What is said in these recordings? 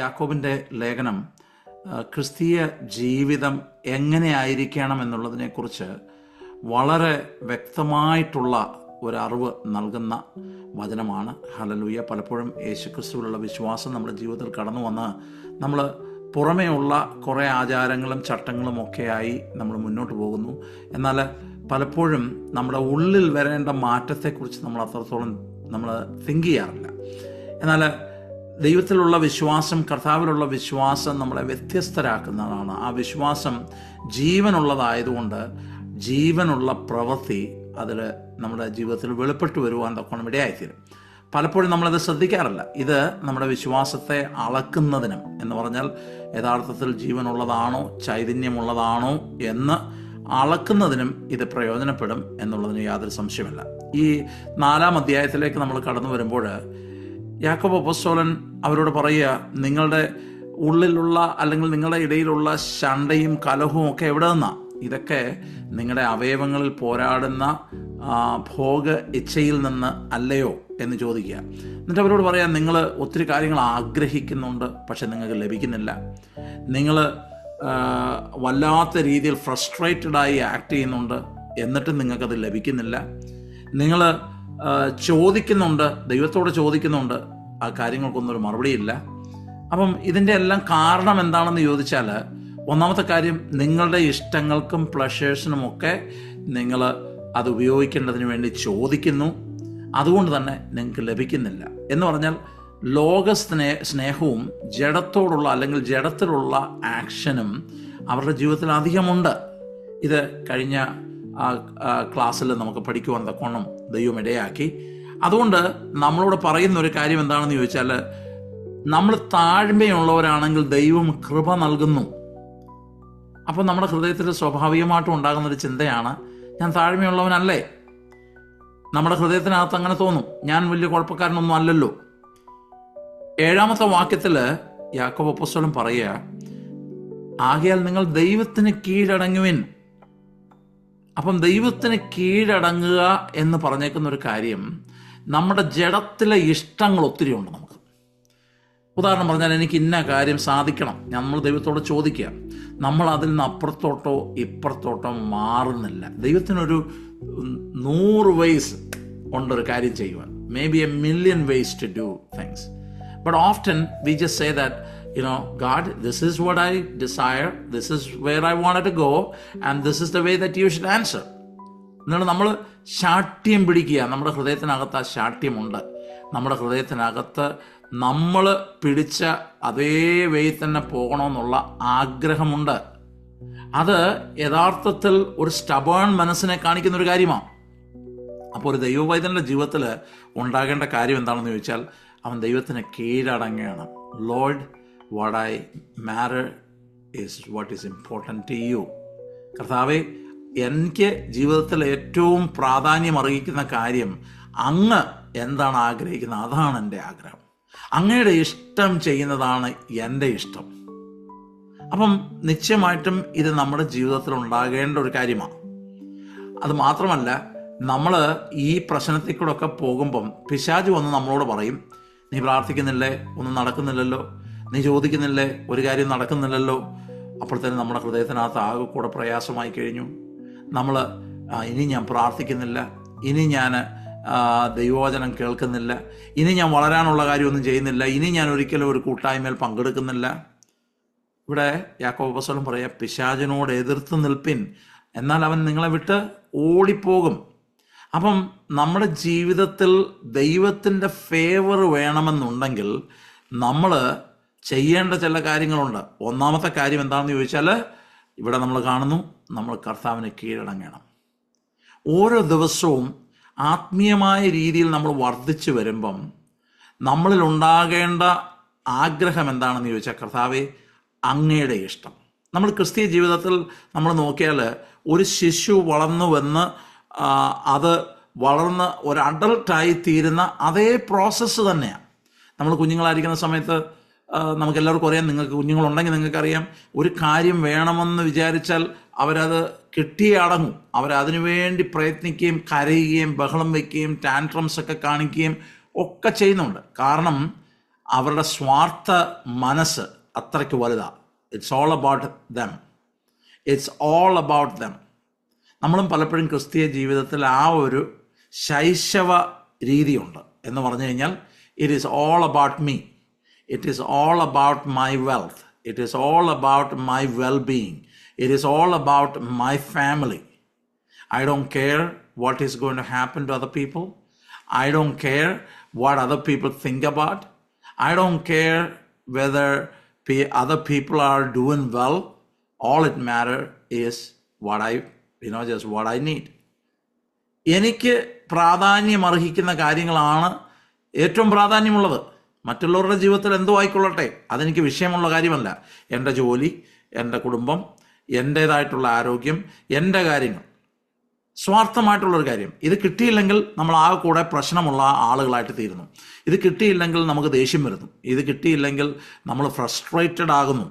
യാക്കോബിൻ്റെ ലേഖനം ക്രിസ്തീയ ജീവിതം എങ്ങനെയായിരിക്കണം എന്നുള്ളതിനെക്കുറിച്ച് വളരെ വ്യക്തമായിട്ടുള്ള ഒരറിവ് നൽകുന്ന വചനമാണ്. ഹല്ലേലൂയ. പലപ്പോഴും യേശുക്രിസ്തുവിലുള്ള വിശ്വാസം നമ്മുടെ ജീവിതത്തിൽ കടന്നു വന്ന് നമ്മൾ പുറമേ ഉള്ള കുറേ ആചാരങ്ങളും ചട്ടങ്ങളും ഒക്കെയായി നമ്മൾ മുന്നോട്ട് പോകുന്നു. എന്നാൽ പലപ്പോഴും നമ്മുടെ ഉള്ളിൽ വരേണ്ട മാറ്റത്തെക്കുറിച്ച് നമ്മൾ അത്രത്തോളം നമ്മൾ തിങ്ക് ചെയ്യാറില്ല. എന്നാൽ ദൈവത്തിലുള്ള വിശ്വാസം, കർത്താവിലുള്ള വിശ്വാസം നമ്മളെ വ്യത്യസ്തരാക്കുന്നതാണ്. ആ വിശ്വാസം ജീവനുള്ളതായതുകൊണ്ട് ജീവനുള്ള പ്രവൃത്തി അതിൽ നമ്മുടെ ജീവിതത്തിൽ വെളിപ്പെട്ടു വരുവാൻ തക്കോണം ഇടയായിത്തീരും. പലപ്പോഴും നമ്മളത് ശ്രദ്ധിക്കാറില്ല. ഇത് നമ്മുടെ വിശ്വാസത്തെ അളക്കുന്നതിനും, എന്ന് പറഞ്ഞാൽ യഥാർത്ഥത്തിൽ ജീവനുള്ളതാണോ ചൈതന്യമുള്ളതാണോ എന്ന് അളക്കുന്നതിനും ഇത് പ്രയോജനപ്പെടും എന്നുള്ളതിന് യാതൊരു സംശയമില്ല. ഈ 4-ാം അധ്യായത്തിലേക്ക് നമ്മൾ കടന്നു വരുമ്പോൾ യാക്കോബ് അപ്പോസ്തലൻ അവരോട് പറയുക, നിങ്ങളുടെ ഉള്ളിലുള്ള അല്ലെങ്കിൽ നിങ്ങളുടെ ഇടയിലുള്ള ശണ്ടയും കലഹവും ഒക്കെ എവിടെ നിന്നാണ്? ഇതൊക്കെ നിങ്ങളുടെ അവയവങ്ങളിൽ പോരാടുന്ന ഭോഗ ഇച്ഛയിൽ നിന്ന് അല്ലയോ എന്ന് ചോദിക്കുക. എന്നിട്ട് അവരോട് പറയാം, നിങ്ങൾ ഒത്തിരി കാര്യങ്ങൾ ആഗ്രഹിക്കുന്നുണ്ട്, പക്ഷെ നിങ്ങൾക്ക് ലഭിക്കുന്നില്ല. നിങ്ങൾ വല്ലാത്ത രീതിയിൽ ഫ്രസ്ട്രേറ്റഡായി ആക്ട് ചെയ്യുന്നുണ്ട്, എന്നിട്ടും നിങ്ങൾക്കത് ലഭിക്കുന്നില്ല. നിങ്ങൾ ചോദിക്കുന്നുണ്ട്, ദൈവത്തോട് ചോദിക്കുന്നുണ്ട്, ആ കാര്യങ്ങൾക്കൊന്നും ഒരു മറുപടിയില്ല. അപ്പം ഇതിൻ്റെ എല്ലാം കാരണം എന്താണെന്ന് ചോദിച്ചാൽ, ഒന്നാമത്തെ കാര്യം, നിങ്ങളുടെ ഇഷ്ടങ്ങൾക്കും പ്ലഷേഴ്സിനുമൊക്കെ നിങ്ങൾ അത് ഉപയോഗിക്കേണ്ടതിന് വേണ്ടി ചോദിക്കുന്നു, അതുകൊണ്ട് തന്നെ നിങ്ങൾക്ക് ലഭിക്കുന്നില്ല. എന്ന് പറഞ്ഞാൽ ലോക സ്നേഹവും ജഡത്തോടുള്ള അല്ലെങ്കിൽ ജഡത്തിലുള്ള ആക്ഷനും അവരുടെ ജീവിതത്തിൽ അധികമുണ്ട്. ഇത് കഴിഞ്ഞ ക്ലാസ്സിൽ നമുക്ക് പഠിക്കുവാൻ തക്കോണം ദൈവം ഇടയാക്കി. അതുകൊണ്ട് നമ്മളോട് പറയുന്ന ഒരു കാര്യം എന്താണെന്ന് ചോദിച്ചാൽ, നമ്മൾ താഴ്മയുള്ളവരാണെങ്കിൽ ദൈവം കൃപ നൽകുന്നു. അപ്പോൾ നമ്മുടെ ഹൃദയത്തിൽ സ്വാഭാവികമായിട്ടും ഉണ്ടാകുന്നൊരു ചിന്തയാണ്, ഞാൻ താഴ്മയുള്ളവനല്ലേ? നമ്മുടെ ഹൃദയത്തിനകത്ത് അങ്ങനെ തോന്നും, ഞാൻ വലിയ കുഴപ്പക്കാരനൊന്നും അല്ലല്ലോ. 7-ാമത്തെ വാക്യത്തിൽ യാക്കോബ് അപ്പോസ്തലൻ പറയുക, ആകയാൽ നിങ്ങൾ ദൈവത്തിന് കീഴടങ്ങുവിൻ. അപ്പം ദൈവത്തിന് കീഴടങ്ങുക എന്ന് പറഞ്ഞേക്കുന്ന ഒരു കാര്യം, നമ്മുടെ ജഡത്തിലെ ഇഷ്ടങ്ങൾ ഒത്തിരി ഉണ്ട് നമുക്ക്. ഉദാഹരണം പറഞ്ഞാൽ, എനിക്ക് ഇന്ന കാര്യം സാധിക്കണം, നമ്മൾ ദൈവത്തോട് ചോദിക്കുക, നമ്മൾ അതിൽ നിന്ന് അപ്പുറത്തോട്ടോ ഇപ്പുറത്തോട്ടോ മാറുന്നില്ല. ദൈവത്തിനൊരു 100 ways ഉണ്ടൊരു കാര്യം ചെയ്യുവാൻ, may be A million ways to do things. But often we just say that, God, this is what I desire, this is where I wanted to go, and this is the way that you should answer. എന്നിട്ട് നമ്മൾ ശാഠ്യം പിടിക്കുക. നമ്മുടെ ഹൃദയത്തിനകത്ത് ആ ശാഠ്യമുണ്ട്. നമ്മുടെ ഹൃദയത്തിനകത്ത് നമ്മൾ പിടിച്ച അതേ വഴി തന്നെ പോകണമെന്നുള്ള ആഗ്രഹമുണ്ട്. അത് യഥാർത്ഥത്തിൽ ഒരു സ്റ്റബേൺ മനസ്സിനെ കാണിക്കുന്ന ഒരു കാര്യമാണ്. അപ്പോൾ ഒരു ദൈവവൈദ്യൻ്റെ ജീവിതത്തിൽ ഉണ്ടാകേണ്ട കാര്യം എന്താണെന്ന് ചോദിച്ചാൽ, അവൻ ദൈവത്തിന് കീഴടങ്ങുകയാണ്. Lord, what I matter is what is important to you. കർത്താവേ, എനിക്ക് ജീവിതത്തിൽ ഏറ്റവും പ്രാധാന്യം അർഹിക്കുന്ന കാര്യം അങ്ങ് എന്താണ് ആഗ്രഹിക്കുന്നത്, അതാണ് എൻ്റെ ആഗ്രഹം. അങ്ങയുടെ ഇഷ്ടം ചെയ്യുന്നതാണ് എൻ്റെ ഇഷ്ടം. അപ്പം നിശ്ചയമായിട്ടും ഇത് നമ്മുടെ ജീവിതത്തിൽ ഉണ്ടാകേണ്ട ഒരു കാര്യമാണ്. അത് മാത്രമല്ല, നമ്മൾ ഈ പ്രശ്നത്തിൽ കൂടെ ഒക്കെ പോകുമ്പം പിശാച് വന്ന് നമ്മളോട് പറയും, നീ പ്രാർത്ഥിക്കുന്നില്ലേ, ഒന്നും നടക്കുന്നില്ലല്ലോ, നീ ചോദിക്കുന്നില്ലേ, ഒരു കാര്യം നടക്കുന്നില്ലല്ലോ. അപ്പോഴത്തേനും നമ്മുടെ ഹൃദയത്തിനകത്ത് ആകെ കൂടെ പ്രയാസമായി കഴിഞ്ഞു. നമ്മൾ ഇനി ഞാൻ പ്രാർത്ഥിക്കുന്നില്ല, ഇനി ഞാൻ ദൈവവചനം കേൾക്കുന്നില്ല, ഇനി ഞാൻ വളരാനുള്ള കാര്യമൊന്നും ചെയ്യുന്നില്ല, ഇനി ഞാൻ ഒരിക്കലും ഒരു കൂട്ടായ്മയിൽ പങ്കെടുക്കുന്നില്ല. ഇവിടെ യാക്കോബ് അപ്പോസ്തലൻ പറയാം, പിശാചിനോട് എതിർത്ത് നിൽപ്പിൻ, എന്നാൽ അവൻ നിങ്ങളെ വിട്ട് ഓടിപ്പോകും. അപ്പം നമ്മുടെ ജീവിതത്തിൽ ദൈവത്തിൻ്റെ ഫേവർ വേണമെന്നുണ്ടെങ്കിൽ നമ്മൾ ചെയ്യേണ്ട ചില കാര്യങ്ങളുണ്ട്. ഒന്നാമത്തെ കാര്യം എന്താണെന്ന് ചോദിച്ചാൽ, ഇവിടെ നമ്മൾ കാണുന്നു, നമ്മൾ കർത്താവിന് കീഴടങ്ങണം. ഓരോ ദിവസവും ആത്മീയമായ രീതിയിൽ നമ്മൾ വർദ്ധിച്ചു വരുമ്പം നമ്മളിൽ ഉണ്ടാകേണ്ട ആഗ്രഹം എന്താണെന്ന് ചോദിച്ചാൽ, കർത്താവേ, അങ്ങയുടെ ഇഷ്ടം. നമ്മൾ ക്രിസ്തീയ ജീവിതത്തിൽ നമ്മൾ നോക്കിയാൽ, ഒരു ശിശു വളർന്നു വന്ന് അത് വളർന്ന് ഒരു അഡൾട്ടായി തീരുന്ന അതേ പ്രോസസ്സ് തന്നെയാണ്. നമ്മൾ കുഞ്ഞുങ്ങളായിരിക്കുന്ന സമയത്ത് നമുക്കെല്ലാവർക്കും അറിയാം, നിങ്ങൾക്ക് കുഞ്ഞുങ്ങളുണ്ടെങ്കിൽ നിങ്ങൾക്കറിയാം, ഒരു കാര്യം വേണമെന്ന് വിചാരിച്ചാൽ അവരത് കിട്ടിയേ അടങ്ങും. അവരതിനു വേണ്ടി പ്രയത്നിക്കുകയും കരയുകയും ബഹളം വയ്ക്കുകയും ടാൻട്രംസ് ഒക്കെ കാണിക്കുകയും ഒക്കെ ചെയ്യുന്നുണ്ട്. കാരണം അവരുടെ സ്വാർത്ഥ മനസ്സ് അത്രയ്ക്ക് വലുതാണ്. It's all about them. It's all about them. നമ്മളും പലപ്പോഴും ക്രിസ്തീയ ജീവിതത്തിൽ ആ ഒരു ശൈശവ രീതിയുണ്ട്. എന്ന് പറഞ്ഞു കഴിഞ്ഞാൽ it is all about me, it is all about my wealth, it is all about my well being, it is all about my family. I don't care what is going to happen to other people. I don't care what other people think about. I don't care whether other people are doing well. All it matters is what just what I need. എനിക്ക് പ്രാധാന്യം അർഹിക്കുന്ന കാര്യങ്ങളാണ് ഏറ്റവും പ്രാധാന്യമുള്ളത്. മറ്റുള്ളവരുടെ ജീവിതത്തിൽ എന്തോ ആയിക്കൊള്ളട്ടെ, അതെനിക്ക് വിഷയമുള്ള കാര്യമല്ല. എൻ്റെ ജോലി, എൻ്റെ കുടുംബം, എൻ്റേതായിട്ടുള്ള ആരോഗ്യം, എൻ്റെ കാര്യങ്ങൾ, സ്വാർത്ഥമായിട്ടുള്ളൊരു കാര്യം. ഇത് കിട്ടിയില്ലെങ്കിൽ നമ്മൾ ആ കൂടെ പ്രശ്നമുള്ള ആളുകളായിട്ട് തീരുന്നു. ഇത് കിട്ടിയില്ലെങ്കിൽ നമുക്ക് ദേഷ്യം വരുന്നു. ഇത് കിട്ടിയില്ലെങ്കിൽ നമ്മൾ ഫ്രസ്ട്രേറ്റഡ് ആകുന്നു.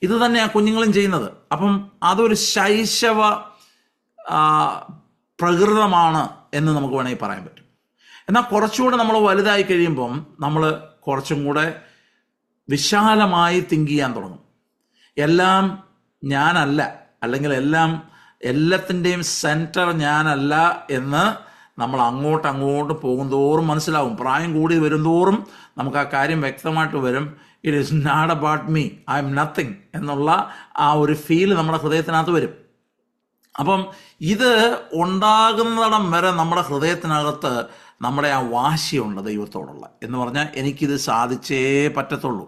ഇത് തന്നെയാണ് കുഞ്ഞുങ്ങളും ചെയ്യുന്നത്. അപ്പം അതൊരു ശൈശവ പ്രകൃതമാണ് എന്ന് നമുക്ക് വേണമെങ്കിൽ പറയാൻ പറ്റും. എന്നാൽ കുറച്ചുകൂടെ നമ്മൾ വലുതായി കഴിയുമ്പം നമ്മൾ കുറച്ചും കൂടെ വിശാലമായി തിങ്ക് ചെയ്യാൻ തുടങ്ങും. എല്ലാം ഞാനല്ല, അല്ലെങ്കിൽ എല്ലാത്തിൻ്റെയും സെൻറ്റർ ഞാനല്ല എന്ന് നമ്മൾ അങ്ങോട്ട് പോകുന്തോറും മനസ്സിലാവും. പ്രായം കൂടി വരുന്തോറും നമുക്ക് ആ കാര്യം വ്യക്തമായിട്ട് വരും. It is not about me, I am nothing എന്നുള്ള ആ ഒരു ഫീല് നമ്മുടെ ഹൃദയത്തിനകത്ത് വരും. അപ്പം ഇത് ഉണ്ടാകുന്നിടം വരെ നമ്മുടെ ഹൃദയത്തിനകത്ത് നമ്മുടെ ആ വാശിയുണ്ട് ദൈവത്തോടുള്ള, എന്ന് പറഞ്ഞാൽ എനിക്കിത് സാധിച്ചേ പറ്റത്തുള്ളൂ.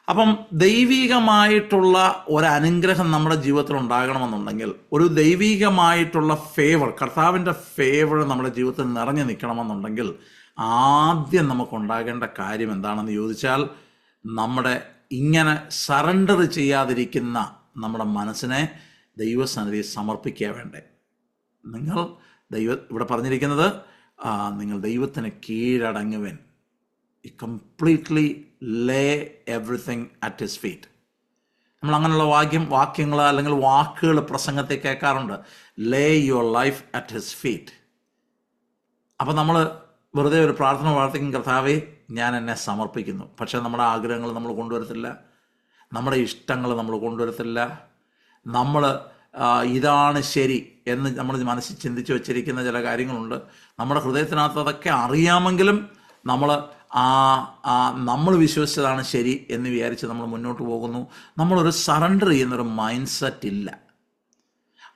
അപ്പം ദൈവികമായിട്ടുള്ള ഒരനുഗ്രഹം നമ്മുടെ ജീവിതത്തിൽ ഉണ്ടാകണമെന്നുണ്ടെങ്കിൽ, ഒരു ദൈവികമായിട്ടുള്ള ഫേവർ, കർത്താവിൻ്റെ ഫേവർ നമ്മുടെ ജീവിതത്തിൽ നിറഞ്ഞു നിൽക്കണമെന്നുണ്ടെങ്കിൽ ആദ്യം നമുക്കുണ്ടാകേണ്ട കാര്യം എന്താണെന്ന് ചോദിച്ചാൽ, നമ്മുടെ ഇങ്ങനെ സറണ്ടർ ചെയ്യാതിരിക്കുന്ന നമ്മുടെ മനസ്സിനെ ദൈവസന്നിധി സമർപ്പിക്കുക വേണ്ടേ. ഇവിടെ പറഞ്ഞിരിക്കുന്നത് നിങ്ങൾ ദൈവത്തിന് കീഴടങ്ങുവൻ. Completely lay everything at his feet. നമ്മൾ അങ്ങനെയുള്ള വാക്യങ്ങൾ അല്ലെങ്കിൽ വാക്കുകൾ പ്രസംഗത്തിൽ കേൾക്കാറുണ്ട്. Lay your life at his feet. അപ്പം നമ്മൾ വെറുതെ ഒരു പ്രാർത്ഥന പ്രാർത്ഥിക്കും, കർത്താവേ ഞാൻ എന്നെ സമർപ്പിക്കുന്നു. പക്ഷേ നമ്മുടെ ആഗ്രഹങ്ങൾ നമ്മൾ കൊണ്ടുവരത്തില്ല, നമ്മുടെ ഇഷ്ടങ്ങൾ നമ്മൾ കൊണ്ടുവരത്തില്ല. നമ്മൾ ഇതാണ് ശരി എന്ന് നമ്മൾ മനസ്സിൽ ചിന്തിച്ച് വെച്ചിരിക്കുന്ന ചില കാര്യങ്ങളുണ്ട്. നമ്മുടെ ഹൃദയത്തിനകത്ത് അതൊക്കെ അറിയാമെങ്കിലും നമ്മൾ വിശ്വസിച്ചതാണ് ശരി എന്ന് വിചാരിച്ച് നമ്മൾ മുന്നോട്ട് പോകുന്നു. നമ്മളൊരു സറണ്ടർ ചെയ്യുന്നൊരു മൈൻഡ് സെറ്റ് ഇല്ല.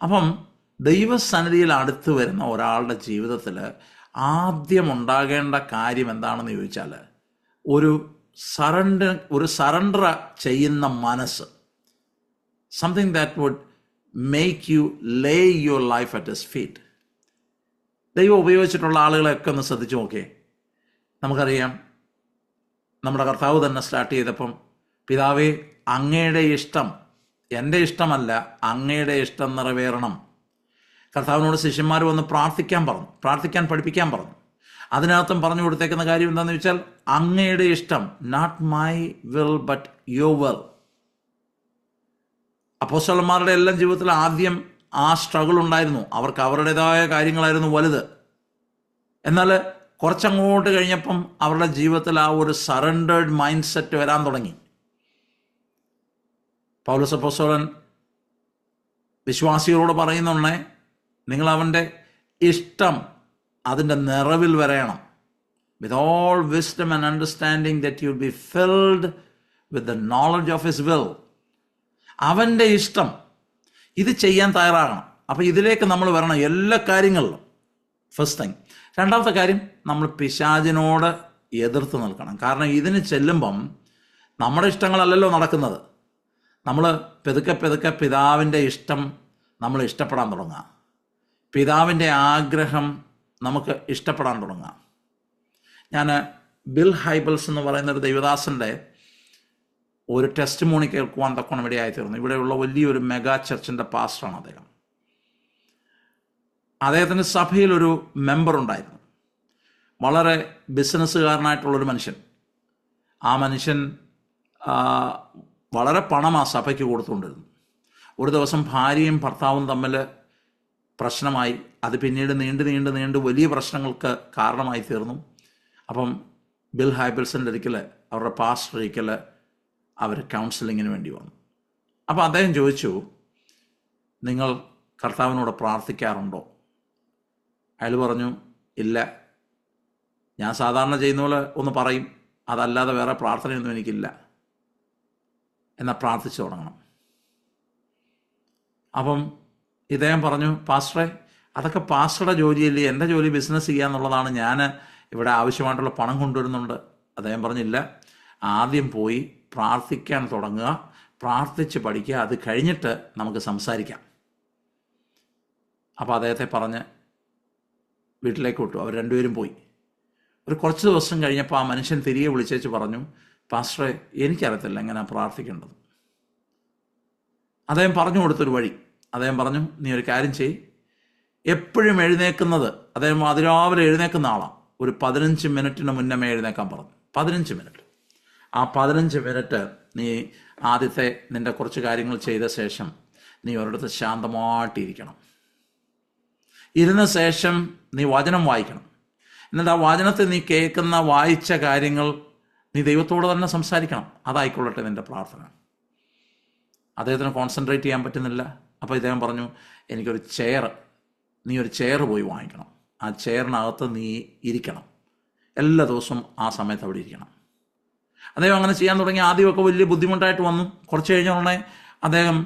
അപ്പം ദൈവസന്നിധിയിൽ അടുത്ത് വരുന്ന ഒരാളുടെ ജീവിതത്തിൽ ആദ്യം ഉണ്ടാകേണ്ട കാര്യം എന്താണെന്ന് ചോദിച്ചാൽ, ഒരു സറണ്ടർ ചെയ്യുന്ന മനസ്സ്. Something that would make you lay your life at his feet. ദൈവം ഉപയോഗിച്ചിട്ടുള്ള ആളുകളെയൊക്കെ ഒന്ന് ശ്രദ്ധിച്ചു നോക്കിയേ. നമുക്കറിയാം, നമ്മുടെ കർത്താവ് തന്നെ സ്റ്റാർട്ട് ചെയ്തപ്പം, പിതാവേ അങ്ങയുടെ ഇഷ്ടം, എൻ്റെ ഇഷ്ടമല്ല, അങ്ങയുടെ ഇഷ്ടം നിറവേറണം. കർത്താവിനോട് ശിഷ്യന്മാർ വന്ന് പ്രാർത്ഥിക്കാൻ പഠിപ്പിക്കാൻ പറഞ്ഞു. അതിനകത്തും പറഞ്ഞു കൊടുത്തേക്കുന്ന കാര്യം എന്താണെന്ന് വെച്ചാൽ, അങ്ങയുടെ ഇഷ്ടം, not my will but your will. അപ്പോസ്തലന്മാരുടെ എല്ലാം ജീവിതത്തിൽ ആദ്യം ആ സ്ട്രഗിൾ ഉണ്ടായിരുന്നു. അവർക്ക് അവരുടേതായ കാര്യങ്ങളായിരുന്നു വലുത്. എന്നാൽ കുറച്ചങ്ങോട്ട് കഴിഞ്ഞപ്പം അവരുടെ ജീവിതത്തിൽ ആ ഒരു സറണ്ടേർഡ് മൈൻഡ് സെറ്റ് വരാൻ തുടങ്ങി. പൗലോസ് അപ്പോസ്തലൻ വിശ്വാസികളോട് പറയുന്നുണ്ടേ, നിങ്ങൾ അവൻ്റെ ഇഷ്ടം അതിൻ്റെ നിറവിൽ വരയണം. With all wisdom and understanding that you will be filled with the knowledge of his will. അവൻ്റെ ഇഷ്ടം, ഇത് ചെയ്യാൻ തയ്യാറാകണം. അപ്പം ഇതിലേക്ക് നമ്മൾ വരണം എല്ലാ കാര്യങ്ങളിലും. First thing. രണ്ടാമത്തെ കാര്യം, നമ്മൾ പിശാചിനോട് എതിർത്ത് നിൽക്കണം. കാരണം ഇതിന് ചെല്ലുമ്പം നമ്മുടെ ഇഷ്ടങ്ങളല്ലല്ലോ നടക്കുന്നത്. നമ്മൾ പെതുക്കെ പിതാവിൻ്റെ ഇഷ്ടം നമ്മൾ ഇഷ്ടപ്പെടാൻ തുടങ്ങുക. പിതാവിൻ്റെ ആഗ്രഹം നമുക്ക് ഇഷ്ടപ്പെടാൻ തുടങ്ങുക. ഞാൻ ബിൽ ഹൈബൽസ് എന്ന് പറയുന്നൊരു ദൈവദാസൻ്റെ ഒരു ടെസ്റ്റ് മോണി കേൾക്കുവാൻ തക്കോണം ഇടയായിത്തീർന്നു. ഇവിടെയുള്ള വലിയൊരു മെഗാ ചർച്ചിൻ്റെ പാസ്റ്ററാണ് അദ്ദേഹം. അദ്ദേഹത്തിൻ്റെ സഭയിലൊരു മെമ്പർ ഉണ്ടായിരുന്നു, വളരെ ബിസിനസ്സുകാരനായിട്ടുള്ളൊരു മനുഷ്യൻ. ആ മനുഷ്യൻ വളരെ പണം ആ സഭയ്ക്ക് കൊടുത്തുകൊണ്ടിരുന്നു. ഒരു ദിവസം ഭാര്യയും ഭർത്താവും തമ്മിൽ പ്രശ്നമായി. അത് പിന്നീട് നീണ്ട് വലിയ പ്രശ്നങ്ങൾക്ക് കാരണമായി തീർന്നു. അപ്പം ബിൽ ഹൈബിൾസിൻ്റെ ഒരിക്കൽ അവരുടെ പാസ്റ്റർ ഒരിക്കൽ അവർ കൗൺസിലിങ്ങിന് വേണ്ടി വന്നു. അപ്പോൾ അദ്ദേഹം ചോദിച്ചു, നിങ്ങൾ കർത്താവിനോട് പ്രാർത്ഥിക്കാറുണ്ടോ? അയാൾ പറഞ്ഞു, ഇല്ല, ഞാൻ സാധാരണ ചെയ്യുന്ന പോലെ ഒന്ന് പറയും, അതല്ലാതെ വേറെ പ്രാർത്ഥനയൊന്നും എനിക്കില്ല. എന്നാൽ പ്രാർത്ഥിച്ചു തുടങ്ങണം. അപ്പം ഇദ്ദേഹം പറഞ്ഞു, പാസ്റ്ററെ, അതൊക്കെ പാസ്റ്ററുടെ ജോലിയല്ലേ, എൻ്റെ ജോലി ബിസിനസ് ചെയ്യുക എന്നുള്ളതാണ്, ഞാൻ ഇവിടെ ആവശ്യമായിട്ടുള്ള പണം കൊണ്ടുവരുന്നുണ്ട്. അദ്ദേഹം പറഞ്ഞില്ല, ആദ്യം പോയി പ്രാർത്ഥിക്കാൻ തുടങ്ങുക, പ്രാർത്ഥിച്ച് പഠിക്കുക, അത് കഴിഞ്ഞിട്ട് നമുക്ക് സംസാരിക്കാം. അപ്പോൾ അദ്ദേഹത്തെ പറഞ്ഞ് വീട്ടിലേക്ക് വിട്ടു. അവർ രണ്ടുപേരും പോയി. ഒരു കുറച്ച് ദിവസം കഴിഞ്ഞപ്പോൾ ആ മനുഷ്യൻ തിരികെ വിളിച്ചേച്ച് പറഞ്ഞു, പാസ്റ്ററെ, എനിക്കറിയത്തില്ല എങ്ങനെയാണ് പ്രാർത്ഥിക്കേണ്ടത്. അദ്ദേഹം പറഞ്ഞു കൊടുത്തൊരു വഴി. അദ്ദേഹം പറഞ്ഞു, നീ ഒരു കാര്യം ചെയ്യ്, എപ്പോഴും എഴുന്നേക്കുന്നത്, അദ്ദേഹം അതിരാവിലെ എഴുന്നേക്കുന്ന ആളാണ്, ഒരു 15 മിനിറ്റിന് മുന്നമേ എഴുന്നേക്കാൻ പറഞ്ഞു. 15 മിനിറ്റ്. ആ 15 മിനിറ്റ് നീ ആദ്യത്തെ നിൻ്റെ കുറച്ച് കാര്യങ്ങൾ ചെയ്ത ശേഷം നീ ഒരിടത്ത് ശാന്തമായിട്ടിരിക്കണം. ഇരുന്ന ശേഷം നീ വചനം വായിക്കണം. എന്നിട്ട് ആ വചനത്തെ നീ കേൾക്കുന്ന വായിച്ച കാര്യങ്ങൾ നീ ദൈവത്തോട് തന്നെ സംസാരിക്കണം. അതായിക്കൊള്ളട്ടെ നിൻ്റെ പ്രാർത്ഥന. അദ്ദേഹത്തിന് കോൺസെൻട്രേറ്റ് ചെയ്യാൻ പറ്റുന്നില്ല. അപ്പോൾ ഇദ്ദേഹം പറഞ്ഞു, എനിക്കൊരു നീ ഒരു ചെയർ പോയി വാങ്ങിക്കണം. ആ ചെയറിനകത്ത് നീ ഇരിക്കണം. എല്ലാ ദിവസവും ആ സമയത്ത് അവിടെ ഇരിക്കണം. അദ്ദേഹം അങ്ങനെ ചെയ്യാൻ തുടങ്ങി. ആദ്യമൊക്കെ വലിയ ബുദ്ധിമുട്ടായിട്ട് വന്നു. കുറച്ച് കഴിഞ്ഞ ഉടനെ അദ്ദേഹം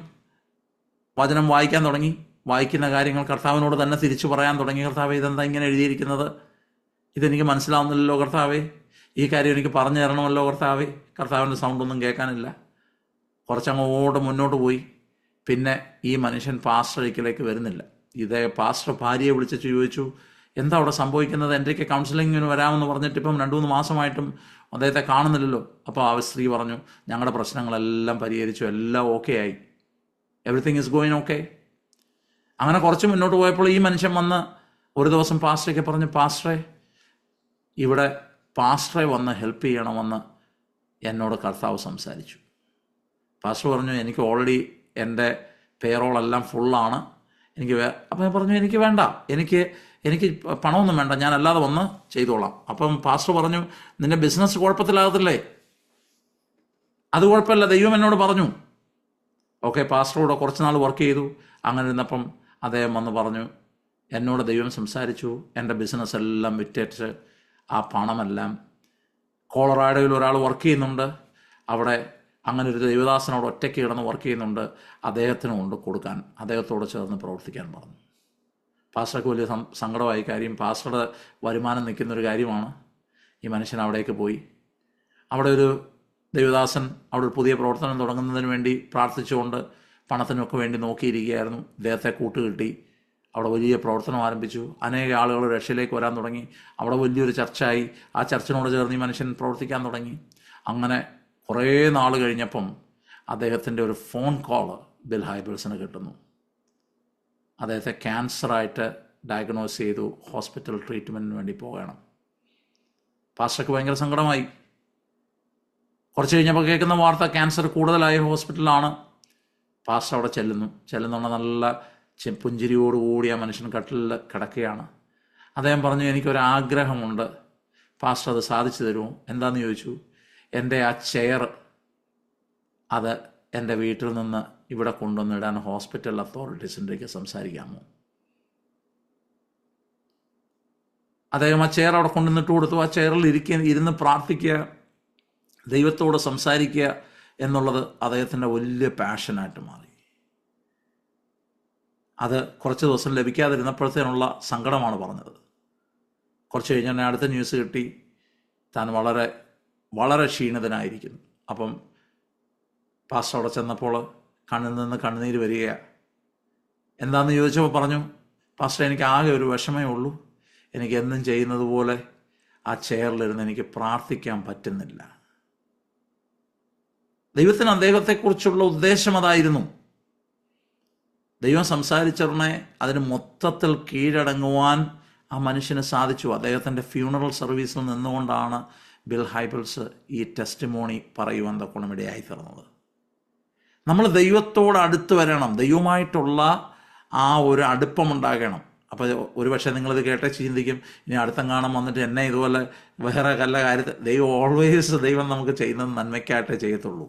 വചനം വായിക്കാൻ തുടങ്ങി. വായിക്കുന്ന കാര്യങ്ങൾ കർത്താവിനോട് തന്നെ തിരിച്ചു പറയാൻ തുടങ്ങി. കർത്താവേ, ഇതെന്താ ഇങ്ങനെ എഴുതിയിരിക്കുന്നത്? ഇതെനിക്ക് മനസ്സിലാവുന്നില്ലല്ലോ കർത്താവേ. ഈ കാര്യം എനിക്ക് പറഞ്ഞു തരണമല്ലോ കർത്താവേ. കർത്താവിൻ്റെ സൗണ്ടൊന്നും കേൾക്കാനില്ല. കുറച്ചങ്ങോട്ട് മുന്നോട്ട് പോയി. പിന്നെ ഈ മനുഷ്യൻ പാസ്റ്റർ ഒരിക്കലേക്ക് വരുന്നില്ല. ഇതേ പാസ്റ്റർ ഭാര്യയെ വിളിച്ചു ചോദിച്ചു, എന്താ അവിടെ സംഭവിക്കുന്നത്? എൻ്റെയൊക്കെ കൗൺസിലിങ്ങിന് വരാമെന്ന് പറഞ്ഞിട്ട് ഇപ്പം 2-3 മാസമായിട്ടും അദ്ദേഹത്തെ കാണുന്നില്ലല്ലോ. അപ്പോൾ ആ സ്ത്രീ പറഞ്ഞു, ഞങ്ങളുടെ പ്രശ്നങ്ങളെല്ലാം പരിഹരിച്ചു, എല്ലാം ഓക്കെ ആയി, എവറിത്തിങ് ഈസ് ഗോയിങ് ഓക്കെ. അങ്ങനെ കുറച്ച് മുന്നോട്ട് പോയപ്പോൾ ഈ മനുഷ്യൻ വന്ന് ഒരു ദിവസം പാസ്റ്ററൊക്കെ പറഞ്ഞു, പാസ്റ്ററെ, ഇവിടെ പാസ്റ്ററെ വന്ന് ഹെൽപ്പ് ചെയ്യണമെന്ന് എന്നോട് കർത്താവ് സംസാരിച്ചു. പാസ്റ്റർ പറഞ്ഞു, എനിക്ക് ഓൾറെഡി എൻ്റെ പേറോളെല്ലാം ഫുള്ളാണ്, എനിക്ക് അപ്പം ഞാൻ പറഞ്ഞു, എനിക്ക് വേണ്ട, എനിക്ക് പണമൊന്നും വേണ്ട, ഞാൻ അല്ലാതെ വന്ന് ചെയ്തോളാം. അപ്പം പാസ്റ്റർ പറഞ്ഞു, നിൻ്റെ ബിസിനസ് കുഴപ്പത്തിലാകത്തില്ലേ? അത് കുഴപ്പമില്ല, ദൈവം എന്നോട് പറഞ്ഞു. ഓക്കെ, പാസ്റ്ററോട് കുറച്ച് നാൾ വർക്ക് ചെയ്തു. അങ്ങനെ ഇരുന്നപ്പം അദ്ദേഹം വന്ന് പറഞ്ഞു, എന്നോട് ദൈവം സംസാരിച്ചു, എൻ്റെ ബിസിനസ് എല്ലാം വിറ്റേറ്റ് ആ പണമെല്ലാം കോളറാഡോയിൽ ഒരാൾ വർക്ക് ചെയ്യുന്നുണ്ട്, അവിടെ അങ്ങനെ ഒരു ദൈവദാസനോട് ഒറ്റയ്ക്ക് കിടന്ന് വർക്ക് ചെയ്യുന്നുണ്ട്, അദ്ദേഹത്തിന് കൊണ്ട് കൊടുക്കാൻ, അദ്ദേഹത്തോട് ചേർന്ന് പ്രവർത്തിക്കാൻ പറഞ്ഞു. പാസ്റ്റർക്ക് വലിയ സങ്കടമായ കാര്യം, പാസ്റ്ററുടെ വരുമാനം നിൽക്കുന്നൊരു കാര്യമാണ്. ഈ മനുഷ്യൻ അവിടേക്ക് പോയി. അവിടെ ഒരു ദൈവദാസൻ അവിടെ ഒരു പുതിയ പ്രവർത്തനം തുടങ്ങുന്നതിന് വേണ്ടി പ്രാർത്ഥിച്ചുകൊണ്ട് പണത്തിനൊക്കെ വേണ്ടി നോക്കിയിരിക്കുകയായിരുന്നു. ഇദ്ദേഹത്തെ കൂട്ടുകിട്ടി. അവിടെ വലിയ പ്രവർത്തനം ആരംഭിച്ചു. അനേക ആളുകൾ രക്ഷയിലേക്ക് വരാൻ തുടങ്ങി. അവിടെ വലിയൊരു ചർച്ചയായി. ആ ചർച്ചിനോട് ചേർന്ന് ഈ മനുഷ്യൻ പ്രവർത്തിക്കാൻ തുടങ്ങി. അങ്ങനെ കുറേ നാൾ കഴിഞ്ഞപ്പം അദ്ദേഹത്തിൻ്റെ ഒരു ഫോൺ കോള് ബിൽ ഹൈബിൾസിന് കിട്ടുന്നു. അദ്ദേഹത്തെ ക്യാൻസറായിട്ട് ഡയഗ്നോസ് ചെയ്തു, ഹോസ്പിറ്റൽ ട്രീറ്റ്മെൻറ്റിന് വേണ്ടി പോകണം. പാസ്റ്റർക്ക് ഭയങ്കര സങ്കടമായി. കുറച്ച് കഴിഞ്ഞപ്പോൾ കേൾക്കുന്ന വാർത്ത ക്യാൻസർ കൂടുതലായ ഹോസ്പിറ്റലാണ്. പാസ്റ്റർ അവിടെ ചെല്ലുന്നുള്ള നല്ല പുഞ്ചിരിയോടുകൂടി ആ മനുഷ്യൻ കട്ടിലിൽ കിടക്കുകയാണ്. അദ്ദേഹം പറഞ്ഞു, എനിക്കൊരാഗ്രഹമുണ്ട്, പാസ്റ്റർ അത് സാധിച്ചു തരുമോ? എന്താണെന്ന് ചോദിച്ചു. എൻ്റെ ആ ചെയർ അത് എൻ്റെ വീട്ടിൽ നിന്ന് ഇവിടെ കൊണ്ടുവന്നിടാൻ ഹോസ്പിറ്റൽ അതോറിറ്റീസിൻ്റെയൊക്കെ സംസാരിക്കാമോ? അദ്ദേഹം ആ ചെയർ അവിടെ കൊണ്ടുവന്നിട്ട് കൊടുത്തു. ആ ചെയറിൽ ഇരുന്ന് പ്രാർത്ഥിക്കുക, ദൈവത്തോട് സംസാരിക്കുക എന്നുള്ളത് അദ്ദേഹത്തിൻ്റെ വലിയ പാഷനായിട്ട് മാറി. അത് കുറച്ച് ദിവസം ലഭിക്കാതിരുന്നപ്പോഴത്തേനുള്ള സങ്കടമാണ് പറഞ്ഞത്. കുറച്ച് കഴിഞ്ഞ് തന്നെ അടുത്ത ന്യൂസ് കിട്ടി, താൻ വളരെ വളരെ ക്ഷീണിതനായിരിക്കുന്നു. അപ്പം പാസ്റ്റർ അവിടെ ചെന്നപ്പോൾ കണ്ണിൽ നിന്ന് കണ്ണുനീര് വരികയാണ്. എന്താണെന്ന് ചോദിച്ചപ്പോൾ പറഞ്ഞു, പാസ്റ്റർ, എനിക്ക് ആകെ ഒരു വിഷമേ ഉള്ളൂ, എനിക്ക് എന്നും ചെയ്യുന്നത് പോലെ ആ ചെയറിലിരുന്ന് എനിക്ക് പ്രാർത്ഥിക്കാൻ പറ്റുന്നില്ല. ദൈവത്തിന് അദ്ദേഹത്തെക്കുറിച്ചുള്ള ഉദ്ദേശം അതായിരുന്നു. ദൈവം സംസാരിച്ചറിനെ അതിന് മൊത്തത്തിൽ കീഴടങ്ങുവാൻ ആ മനുഷ്യന് സാധിച്ചു. അദ്ദേഹത്തിൻ്റെ ഫ്യൂണറൽ സർവീസിൽ നിന്നുകൊണ്ടാണ് ബിൽ ഹൈബിൾസ് ഈ ടെസ്റ്റിമോണി പറയുവാൻ തക്കോണമിടയായി തീർന്നത്. നമ്മൾ ദൈവത്തോട് അടുത്ത് വരണം. ദൈവമായിട്ടുള്ള ആ ഒരു അടുപ്പമുണ്ടാകണം. അപ്പോൾ ഒരുപക്ഷെ നിങ്ങളിത് കേട്ടേ ചിന്തിക്കും, ഇനി അടുത്തെങ്ങാണം വന്നിട്ട് എന്നെ ഇതുപോലെ വേറെ കല്ല കാര്യത്തിൽ ദൈവം നമുക്ക് ചെയ്യുന്നത് നന്മയ്ക്കായിട്ടേ ചെയ്യത്തുള്ളൂ.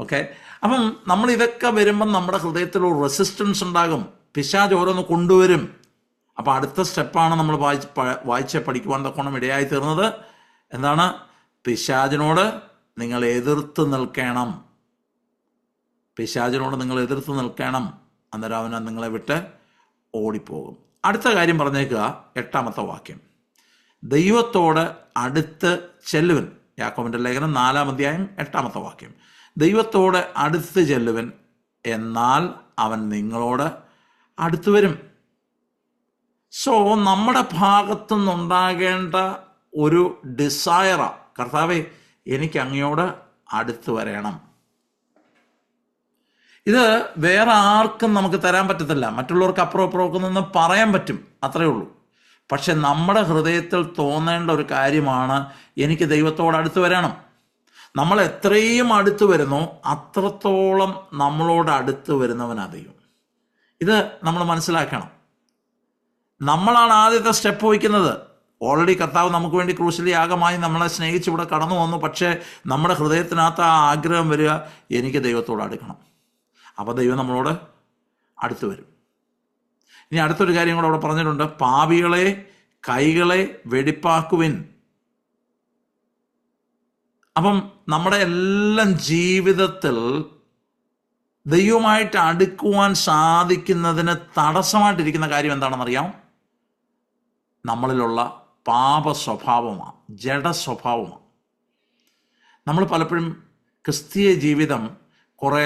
ഓക്കെ, അപ്പം നമ്മൾ ഇതൊക്കെ വരുമ്പം നമ്മുടെ ഹൃദയത്തിൽ ഒരു റെസിസ്റ്റൻസ് ഉണ്ടാകും, പിശാച് ഓരോന്ന് കൊണ്ടുവരും. അപ്പോൾ അടുത്ത സ്റ്റെപ്പാണ് നമ്മൾ വായിച്ച് പഠിക്കുവാൻ തക്കോണം ഇടയായി തീർന്നത്. എന്താണ്? പിശാചിനോട് നിങ്ങൾ എതിർത്ത് നിൽക്കണം. പിശാചിനോട് നിങ്ങൾ എതിർത്ത് നിൽക്കണം, അന്നേരം അവൻ നിങ്ങളെ വിട്ട് ഓടിപ്പോകും. അടുത്ത കാര്യം പറഞ്ഞേക്കുക, 8-ാമത്തെ വാക്യം, ദൈവത്തോട് അടുത്ത് ചെല്ലുവൻ. യാക്കോബിൻ്റെ ലേഖനം 4-ാം അധ്യായം 8-ാമത്തെ വാക്യം, ദൈവത്തോട് അടുത്ത് ചെല്ലുവൻ, എന്നാൽ അവൻ നിങ്ങളോട് അടുത്ത് വരും. സോ നമ്മുടെ ഭാഗത്തുനിന്നുണ്ടാകേണ്ട ഒരു ഡിസയറാ, കർത്താവേ എനിക്ക് അങ്ങയോട് അടുത്ത് വരണം. ഇത് വേറെ ആർക്കും നമുക്ക് തരാൻ പറ്റത്തില്ല. മറ്റുള്ളവർക്ക് അപ്പുറം ഇപ്പുറമൊക്കെ നിന്ന് പറയാൻ പറ്റും, അത്രയേ ഉള്ളൂ. പക്ഷെ നമ്മുടെ ഹൃദയത്തിൽ തോന്നേണ്ട ഒരു കാര്യമാണ്, എനിക്ക് ദൈവത്തോട് അടുത്ത് വരണം. നമ്മൾ എത്രയും അടുത്ത് വരുന്നോ അത്രത്തോളം നമ്മളോട് അടുത്ത് വരുന്നവനാ ദൈവം. ഇത് നമ്മൾ മനസ്സിലാക്കണം. നമ്മളാണ് ആദ്യത്തെ സ്റ്റെപ്പ് വയ്ക്കുന്നത്. ഓൾറെഡി കർത്താവ് നമുക്ക് വേണ്ടി ക്രൂശിൽ യാഗമായി നമ്മളെ സ്നേഹിച്ച് ഇവിടെ കടന്നു വന്നു. പക്ഷേ നമ്മുടെ ഹൃദയത്തിനകത്ത് ആ ആഗ്രഹം വരിക, എനിക്ക് ദൈവത്തോട് അടുക്കണം. അപ്പോൾ ദൈവം നമ്മളോട് അടുത്ത് വരും. ഇനി അടുത്തൊരു കാര്യം കൂടെ അവിടെ പറഞ്ഞിട്ടുണ്ട്, പാപികളെ കൈകളെ വെടിപ്പാക്കുവിൻ. അപ്പം നമ്മുടെ എല്ലാം ജീവിതത്തിൽ ദൈവമായിട്ട് അടുക്കുവാൻ സാധിക്കുന്നതിന് തടസ്സമായിട്ടിരിക്കുന്ന കാര്യം എന്താണെന്നറിയാം? നമ്മളിലുള്ള പാപ സ്വഭാവമാണ്, ജഡ സ്വഭാവമാണ്. നമ്മൾ പലപ്പോഴും ക്രിസ്തീയ ജീവിതം കുറേ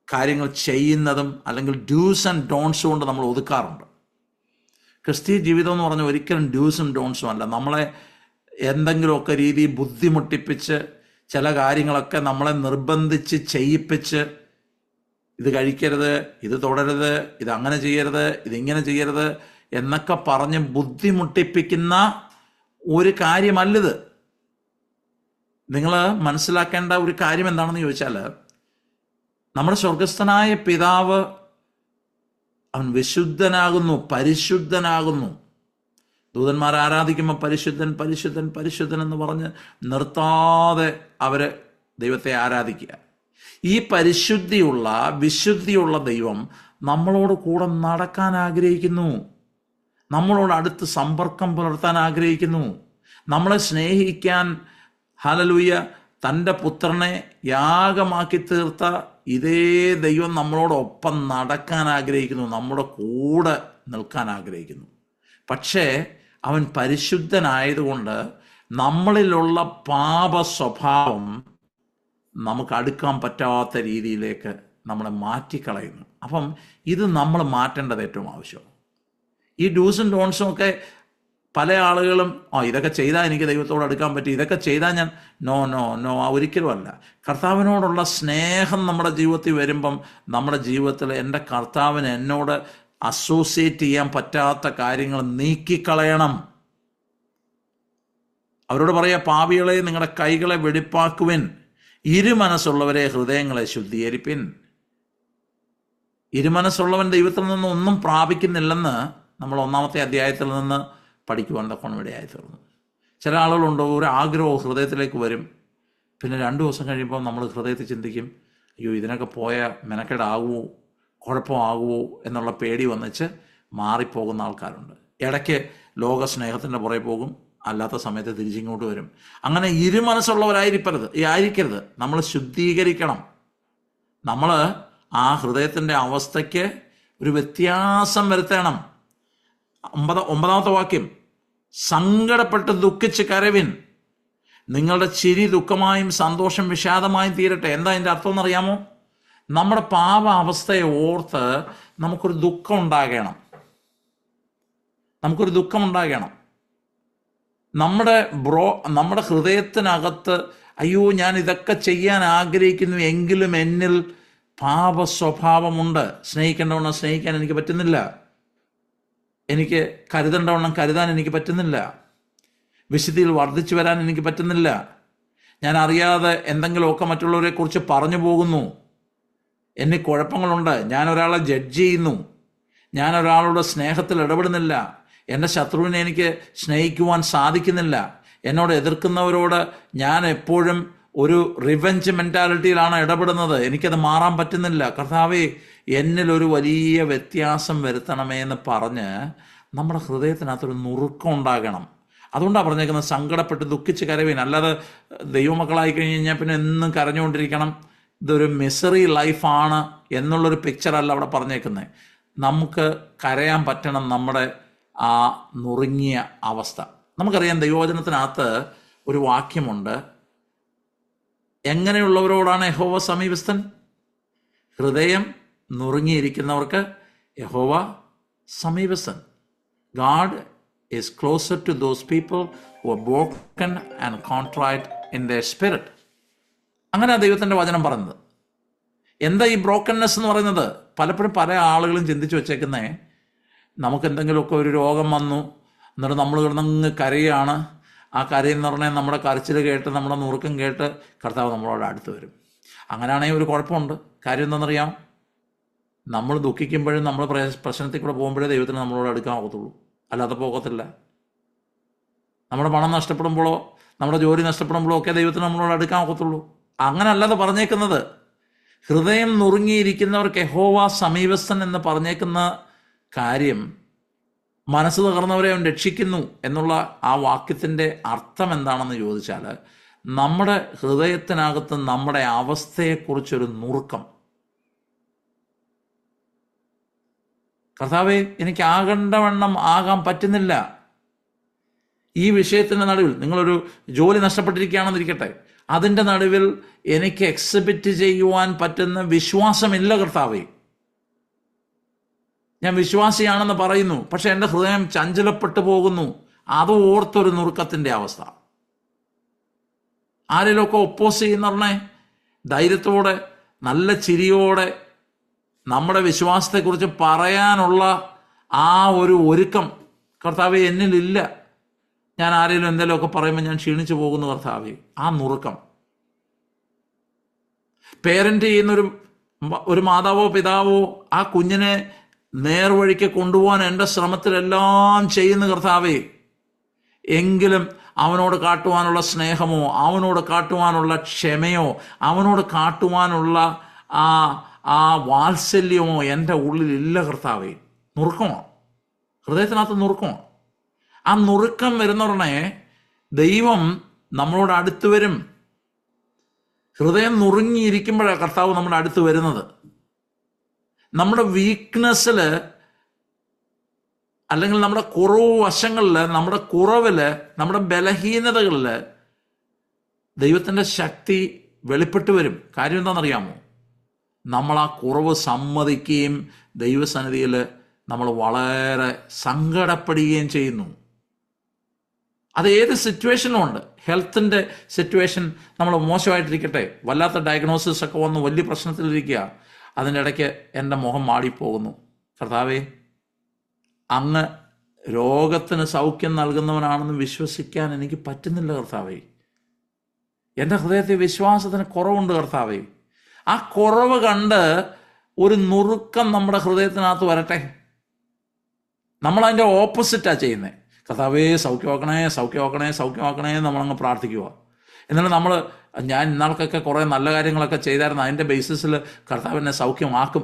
കാര്യങ്ങൾ ചെയ്യുന്നതും അല്ലെങ്കിൽ ഡ്യൂസ് ആൻഡ് ഡോൺസ് കൊണ്ട് നമ്മൾ ഒതുക്കാറുണ്ട്. ക്രിസ്തീയ ജീവിതം എന്ന് പറഞ്ഞാൽ ഒരിക്കലും ഡ്യൂസും ഡോൺസും അല്ല. നമ്മളെ എന്തെങ്കിലുമൊക്കെ രീതി ബുദ്ധിമുട്ടിപ്പിച്ച് ചില കാര്യങ്ങളൊക്കെ നമ്മളെ നിർബന്ധിച്ച് ചെയ്യിപ്പിച്ച്, ഇത് കഴിക്കരുത്, ഇത് തുടരുത്, ഇത് അങ്ങനെ ചെയ്യരുത്, ഇതിങ്ങനെ ചെയ്യരുത് എന്നൊക്കെ പറഞ്ഞ് ബുദ്ധിമുട്ടിപ്പിക്കുന്ന ഒരു കാര്യമല്ലിത്. നിങ്ങൾ മനസ്സിലാക്കേണ്ട ഒരു കാര്യം എന്താണെന്ന് ചോദിച്ചാൽ, നമ്മുടെ സ്വർഗസ്ഥനായ പിതാവ് അവൻ വിശുദ്ധനാകുന്നു, പരിശുദ്ധനാകുന്നു. ദൂതന്മാർ ആരാധിക്കുമ്പോൾ പരിശുദ്ധൻ പരിശുദ്ധൻ പരിശുദ്ധൻ എന്ന് പറഞ്ഞ് നിർത്താതെ അവർ ദൈവത്തെ ആരാധിക്കുക. ഈ പരിശുദ്ധിയുള്ള വിശുദ്ധിയുള്ള ദൈവം നമ്മളോട് കൂടെ നടക്കാൻ ആഗ്രഹിക്കുന്നു, നമ്മളോട് അടുത്ത് സമ്പർക്കം പുലർത്താൻ ആഗ്രഹിക്കുന്നു, നമ്മളെ സ്നേഹിക്കാൻ, ഹല്ലേലൂയ, തൻ്റെ പുത്രനെ യാഗമാക്കി തീർത്ത ഇതേ ദൈവം നമ്മളോടൊപ്പം നടക്കാൻ ആഗ്രഹിക്കുന്നു, നമ്മുടെ കൂടെ നിൽക്കാൻ ആഗ്രഹിക്കുന്നു. പക്ഷേ അവൻ പരിശുദ്ധനായതുകൊണ്ട് നമ്മളിലുള്ള പാപ സ്വഭാവം നമുക്ക് അടുക്കാൻ പറ്റാത്ത രീതിയിലേക്ക് നമ്മളെ മാറ്റിക്കളയുന്നു. അപ്പം ഇത് നമ്മൾ മാറ്റേണ്ടത് ഏറ്റവും ആവശ്യമാണ്. ഈ ഡൂസും ഡോൺസും ഒക്കെ പല ആളുകളും ഇതൊക്കെ ചെയ്താൽ എനിക്ക് ദൈവത്തോട് അടുക്കാൻ പറ്റും, ഇതൊക്കെ ചെയ്താൽ ഞാൻ നോ ഒരിക്കലും അല്ല. കർത്താവിനോടുള്ള സ്നേഹം നമ്മുടെ ജീവിതത്തിൽ വരുമ്പം നമ്മുടെ ജീവിതത്തിൽ എൻ്റെ കർത്താവിന് എന്നോട് അസോസിയേറ്റ് ചെയ്യാൻ പറ്റാത്ത കാര്യങ്ങൾ നീക്കിക്കളയണം. അവരോട് പറയാ, പാപികളെ നിങ്ങളുടെ കൈകളെ വെടിപ്പാക്കുവിൻ, ഇരുമനസ്സുള്ളവരെ ഹൃദയങ്ങളെ ശുദ്ധീകരിപ്പിൻ. ഇരുമനസ്സുള്ളവൻ ദൈവത്തിൽ നിന്ന് ഒന്നും പ്രാപിക്കുന്നില്ലെന്ന് നമ്മൾ 1-ാമത്തെ അധ്യായത്തിൽ നിന്ന് പഠിക്കുവാൻ തക്കോണം ഇടയായി തീർന്നു. ചില ആളുകളുണ്ട്, ഒരു ആഗ്രഹവും ഹൃദയത്തിലേക്ക് വരും, പിന്നെ 2 ദിവസം കഴിയുമ്പോൾ നമ്മൾ ഹൃദയത്തിൽ ചിന്തിക്കും, അയ്യോ ഇതിനൊക്കെ പോയ മെനക്കേടാകുമോ, കുഴപ്പമാകുമോ എന്നുള്ള പേടി വന്നിച്ച് മാറിപ്പോകുന്ന ആൾക്കാരുണ്ട്. ഇടയ്ക്ക് ലോക സ്നേഹത്തിൻ്റെ പുറകെ പോകും, അല്ലാത്ത സമയത്ത് തിരിച്ചിങ്ങോട്ട് വരും. അങ്ങനെ ആയിരിക്കരുത്. നമ്മൾ ശുദ്ധീകരിക്കണം. നമ്മൾ ആ ഹൃദയത്തിൻ്റെ അവസ്ഥയ്ക്ക് ഒരു വ്യത്യാസം വരുത്തണം. 9-ാമത്തെ വാക്യം, സങ്കടപ്പെട്ട് ദുഃഖിച്ച് കരവിൻ, നിങ്ങളുടെ ചിരി ദുഃഖമായും സന്തോഷം വിഷാദമായും തീരട്ടെ. എന്താ അതിൻ്റെ അർത്ഥം എന്നറിയാമോ? നമ്മുടെ പാപ അവസ്ഥയെ ഓർത്ത് നമുക്കൊരു ദുഃഖം ഉണ്ടാകണം. നമ്മുടെ ഹൃദയത്തിനകത്ത് അയ്യോ ഞാൻ ഇതൊക്കെ ചെയ്യാൻ ആഗ്രഹിക്കുന്നു, എങ്കിലും എന്നിൽ പാപ സ്വഭാവമുണ്ട്. സ്നേഹിക്കേണ്ടവണ്ണം സ്നേഹിക്കാൻ എനിക്ക് പറ്റുന്നില്ല, എനിക്ക് കരുതേണ്ടവണ്ണം കരുതാൻ എനിക്ക് പറ്റുന്നില്ല, വിശുദ്ധിയിൽ വർദ്ധിച്ചു വരാൻ എനിക്ക് പറ്റുന്നില്ല, ഞാൻ അറിയാതെ എന്തെങ്കിലുമൊക്കെ മറ്റുള്ളവരെ കുറിച്ച് പറഞ്ഞു പോകുന്നു, എന്നിൽ കുഴപ്പങ്ങളുണ്ട്, ഞാൻ ഒരാളെ ജഡ്ജ് ചെയ്യുന്നു, ഞാൻ ഒരാളുടെ സ്നേഹത്തിൽ ഇടപെടുന്നില്ല. എൻ്റെ ശത്രുവിനെ എനിക്ക് സ്നേഹിക്കുവാൻ സാധിക്കുന്നില്ല. എന്നോട് എതിർക്കുന്നവരോട് ഞാൻ എപ്പോഴും ഒരു റിവെഞ്ച് മെൻറ്റാലിറ്റിയിലാണ് ഇടപെടുന്നത്. എനിക്കത് മാറാൻ പറ്റുന്നില്ല. കർത്താവേ, എന്നിലൊരു വലിയ വ്യത്യാസം വരുത്തണമേ എന്ന് പറഞ്ഞ് നമ്മുടെ ഹൃദയത്തിനകത്തൊരു നുറുക്കം ഉണ്ടാകണം. അതുകൊണ്ടാണ് പറഞ്ഞേക്കുന്നത്, സങ്കടപ്പെട്ട് ദുഃഖിച്ച് കരവീൻ. അല്ലാതെ ദൈവമക്കളായി കഴിഞ്ഞ് കഴിഞ്ഞാൽ പിന്നെ എന്നും കരഞ്ഞുകൊണ്ടിരിക്കണം, ഇതൊരു മിസറി ലൈഫാണ് എന്നുള്ളൊരു പിക്ചറല്ല അവിടെ പറഞ്ഞേക്കുന്നത്. നമുക്ക് കരയാൻ പറ്റണം നമ്മുടെ ആ നുറുങ്ങിയ അവസ്ഥ. നമുക്കറിയാം, ദൈവവചനത്തിനകത്ത് ഒരു വാക്യമുണ്ട്, എങ്ങനെയുള്ളവരോടാണ് യഹോവ സമീപസ്ഥൻ? ഹൃദയം നുറുങ്ങിയിരിക്കുന്നവർക്ക് യഹോവ സമീപസ്ഥൻ. God is closer to those people who are broken and contrite in their spirit. അങ്ങനെ ദൈവത്തിൻ്റെ വചനം പറയുന്നത്. എന്താ ഈ ബ്രോക്കൺനെസ് എന്ന് പറയുന്നത്? പലപ്പോഴും പല ആളുകളും ചിന്തിച്ച് വെച്ചേക്കുന്നേ, നമുക്ക് എന്തെങ്കിലുമൊക്കെ ഒരു രോഗം വന്നു, എന്നിട്ട് നമ്മൾ കിടന്നങ്ങ് കരയാണ്. ആ കരയെന്ന് പറഞ്ഞാൽ നമ്മുടെ കരച്ചിൽ കേട്ട്, നമ്മുടെ നുറുക്കം കേട്ട് കർത്താവ് നമ്മളോട് അടുത്ത് വരും. അങ്ങനെയാണെങ്കിൽ ഒരു കുഴപ്പമുണ്ട്. കാര്യം എന്താണെന്നറിയാം, നമ്മൾ ദുഃഖിക്കുമ്പോഴും നമ്മൾ പ്രശ്നത്തിൽ കൂടെ പോകുമ്പോഴേ ദൈവത്തിന് നമ്മളോട് അടുക്കാൻ ആകത്തുള്ളൂ, അല്ലാതെ പോകത്തില്ല. നമ്മുടെ പണം നഷ്ടപ്പെടുമ്പോഴോ നമ്മുടെ ജോലി നഷ്ടപ്പെടുമ്പോഴോ ഒക്കെ ദൈവത്തിന് നമ്മളോട് അടുക്കാൻ ഒക്കത്തുള്ളൂ. അങ്ങനെ അല്ലാതെ പറഞ്ഞേക്കുന്നത്. ഹൃദയം നുറുങ്ങിയിരിക്കുന്നവർക്ക് യഹോവ സമീപസ്ഥൻ എന്ന് പറഞ്ഞേക്കുന്ന കാര്യം, മനസ്സ് തകർന്നവരെ അവൻ രക്ഷിക്കുന്നു എന്നുള്ള ആ വാക്യത്തിൻ്റെ അർത്ഥം എന്താണെന്ന് ചോദിച്ചാൽ, നമ്മുടെ ഹൃദയത്തിനകത്ത് നമ്മുടെ അവസ്ഥയെക്കുറിച്ചൊരു നുറുക്കം. കർത്താവേ, എനിക്ക് ആകേണ്ടവണ്ണം ആകാൻ പറ്റുന്നില്ല. ഈ വിഷയത്തിൻ്റെ നടുവിൽ, നിങ്ങളൊരു ജോലി നഷ്ടപ്പെട്ടിരിക്കുകയാണെന്നിരിക്കട്ടെ, അതിൻ്റെ നടുവിൽ എനിക്ക് എക്സിബിറ്റ് ചെയ്യുവാൻ പറ്റുന്ന വിശ്വാസമില്ല കർത്താവേ. ഞാൻ വിശ്വാസിയാണെന്ന് പറയുന്നു, പക്ഷെ എൻ്റെ ഹൃദയം ചഞ്ചലപ്പെട്ടു പോകുന്നു. അത് ഓർത്തൊരു നുറുക്കത്തിൻ്റെ അവസ്ഥ. ആരെങ്കിലുമൊക്കെ ഒപ്പോസ് ചെയ്യുന്നവരെ ധൈര്യത്തോടെ നല്ല ചിരിയോടെ നമ്മുടെ വിശ്വാസത്തെക്കുറിച്ച് പറയാനുള്ള ആ ഒരു ഒരുക്കം കർത്താവേ എന്നിലില്ല. ഞാൻ ആരെങ്കിലും എന്തെങ്കിലുമൊക്കെ പറയുമ്പോൾ ഞാൻ ക്ഷീണിച്ചു പോകുന്നു കർത്താവേ. ആ നുറുക്കം. പേരൻ്റ് ചെയ്യുന്നൊരു മാതാവോ പിതാവോ ആ കുഞ്ഞിനെ നേർവഴിക്ക് കൊണ്ടുപോകാൻ എൻ്റെ ശ്രമത്തിലെല്ലാം ചെയ്യുന്ന കർത്താവേ, എങ്കിലും അവനോട് കാട്ടുവാനുള്ള സ്നേഹമോ അവനോട് കാട്ടുവാനുള്ള ക്ഷമയോ അവനോട് കാട്ടുവാനുള്ള ആ വാത്സല്യമോ എൻ്റെ ഉള്ളിലില്ല കർത്താവേ. നുറുക്കമോ, ഹൃദയത്തിനകത്ത് നുറുക്കമോ. ആ നുറുക്കം വരുന്നവരുടെ ദൈവം നമ്മളോട് അടുത്ത് വരും. ഹൃദയം നുറുങ്ങിയിരിക്കുമ്പോഴാണ് കർത്താവ് നമ്മുടെ അടുത്ത് വരുന്നത്. നമ്മുടെ വീക്ക്നെസ്സിൽ അല്ലെങ്കിൽ നമ്മുടെ കുറവ് വശങ്ങളിൽ, നമ്മുടെ കുറവിൽ, നമ്മുടെ ബലഹീനതകളിൽ ദൈവത്തിൻ്റെ ശക്തി വെളിപ്പെട്ട് വരും. കാര്യം എന്താണെന്നറിയാമോ? നമ്മൾ ആ കുറവ് സമ്മതിക്കുകയും ദൈവസന്നിധിയിൽ നമ്മൾ വളരെ സങ്കടപ്പെടുകയും ചെയ്യുന്നു. അത് ഏത് സിറ്റുവേഷനും ഉണ്ട്. ഹെൽത്തിൻ്റെ സിറ്റുവേഷൻ നമ്മൾ മോശമായിട്ടിരിക്കട്ടെ, വല്ലാത്ത ഡയഗ്നോസിസ് ഒക്കെ വന്ന് വലിയ പ്രശ്നത്തിലിരിക്കുക, അതിൻ്റെ ഇടയ്ക്ക് എൻ്റെ മുഖം മാടിപ്പോകുന്നു. കർത്താവേ, അങ്ങ് രോഗത്തിന് സൗഖ്യം നൽകുന്നവനാണെന്ന് വിശ്വസിക്കാൻ എനിക്ക് പറ്റുന്നില്ല കർത്താവേ. എൻ്റെ ഹൃദയത്തിൽ വിശ്വാസത്തിന് കുറവുണ്ട് കർത്താവേ. ആ കുറവ് കണ്ട് ഒരു നുറുക്കം നമ്മുടെ ഹൃദയത്തിനകത്ത് വരട്ടെ. നമ്മളതിൻ്റെ ഓപ്പോസിറ്റാണ് ചെയ്യുന്നത്. കർത്താവേ സൗഖ്യമാക്കണേ, സൗഖ്യമാക്കണേ, സൗഖ്യമാക്കണേ എന്ന് നമ്മളങ്ങ് പ്രാർത്ഥിക്കുക. എന്നാലും ഞാൻ ഇന്നാൾക്കൊക്കെ കുറേ നല്ല കാര്യങ്ങളൊക്കെ ചെയ്തായിരുന്നു, അതിൻ്റെ ബേസിസിൽ കർത്താവിനെ സൗഖ്യമാക്കും.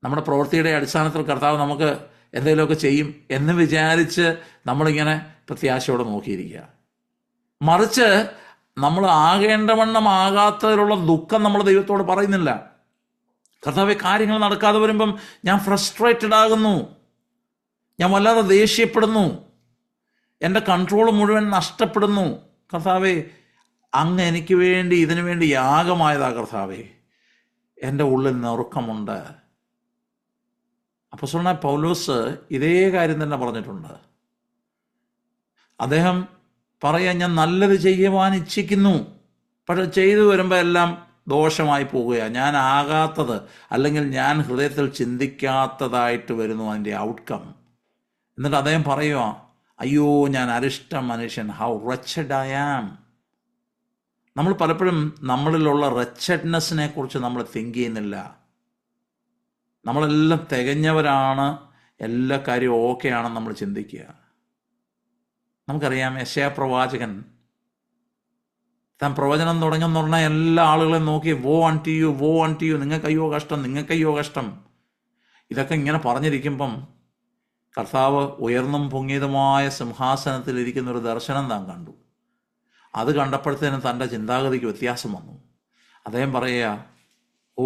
നമ്മുടെ പ്രവൃത്തിയുടെ അടിസ്ഥാനത്തിൽ കർത്താവ് നമുക്ക് എന്തെങ്കിലുമൊക്കെ ചെയ്യും എന്ന് വിചാരിച്ച് നമ്മളിങ്ങനെ പ്രത്യാശയോടെ നോക്കിയിരിക്കുക. മറിച്ച് നമ്മൾ ആകേണ്ടവണ്ണം ആകാത്തതിലുള്ള ദുഃഖം നമ്മൾ ദൈവത്തോട് പറയുന്നില്ല. കർത്താവേ, കാര്യങ്ങൾ നടക്കാതെ വരുമ്പം ഞാൻ ഫ്രസ്ട്രേറ്റഡ് ആകുന്നു, ഞാൻ വല്ലാതെ ദേഷ്യപ്പെടുന്നു, എൻ്റെ കൺട്രോൾ മുഴുവൻ നഷ്ടപ്പെടുന്നു. കർത്താവേ, അങ്ങ് എനിക്ക് വേണ്ടി ഇതിനു വേണ്ടി യാഗമായതാ കർത്താവേ. എൻ്റെ ഉള്ളിൽ നുറുക്കമുണ്ട്. അപ്പോസ്തലനായ പൗലോസ് ഇതേ കാര്യം തന്നെ പറഞ്ഞിട്ടുണ്ട്. അദ്ദേഹം പറയാൻ, ഞാൻ നല്ലത് ചെയ്യുവാൻ ഇച്ഛിക്കുന്നു, പക്ഷെ ചെയ്തു വരുമ്പോൾ എല്ലാം ദോഷമായി പോവുകയാണ്. ഞാൻ ആകാത്തത് അല്ലെങ്കിൽ ഞാൻ ഹൃദയത്തിൽ ചിന്തിക്കാത്തതായിട്ട് വരുന്നു അതിൻ്റെ ഔട്ട്കം. എന്നിട്ട് അദ്ദേഹം പറയുക, അയ്യോ ഞാൻ അരിഷ്ട മനുഷ്യൻ, ഹൗ റച്ചഡ് ഐ ആം. നമ്മൾ പലപ്പോഴും നമ്മളിലുള്ള റച്ചഡ്നെസ്സിനെ കുറിച്ച് നമ്മൾ തിങ്ക് ചെയ്യുന്നില്ല. നമ്മളെല്ലാം തികഞ്ഞവരാണ്, എല്ലാ കാര്യവും ഓക്കെ ആണെന്ന് നമ്മൾ ചിന്തിക്കുക. നമുക്കറിയാം, യെശയ്യാ പ്രവാചകൻ താൻ പ്രവചനം തുടങ്ങുന്ന പറഞ്ഞാൽ എല്ലാ ആളുകളെയും നോക്കി വോ അൺടു യു, വോ അൺടു യു, നിങ്ങൾക്കയ്യോ കഷ്ടം, നിങ്ങൾക്കയ്യോ കഷ്ടം. ഇതൊക്കെ ഇങ്ങനെ പറഞ്ഞിരിക്കുമ്പം കർത്താവ് ഉയർന്നും പൊങ്ങിയതുമായ സിംഹാസനത്തിൽ ഇരിക്കുന്ന ഒരു ദർശനം താൻ കണ്ടു. അത് കണ്ടപ്പോഴത്തേനും തൻ്റെ ചിന്താഗതിക്ക് വ്യത്യാസം വന്നു. അദ്ദേഹം പറയുക, oh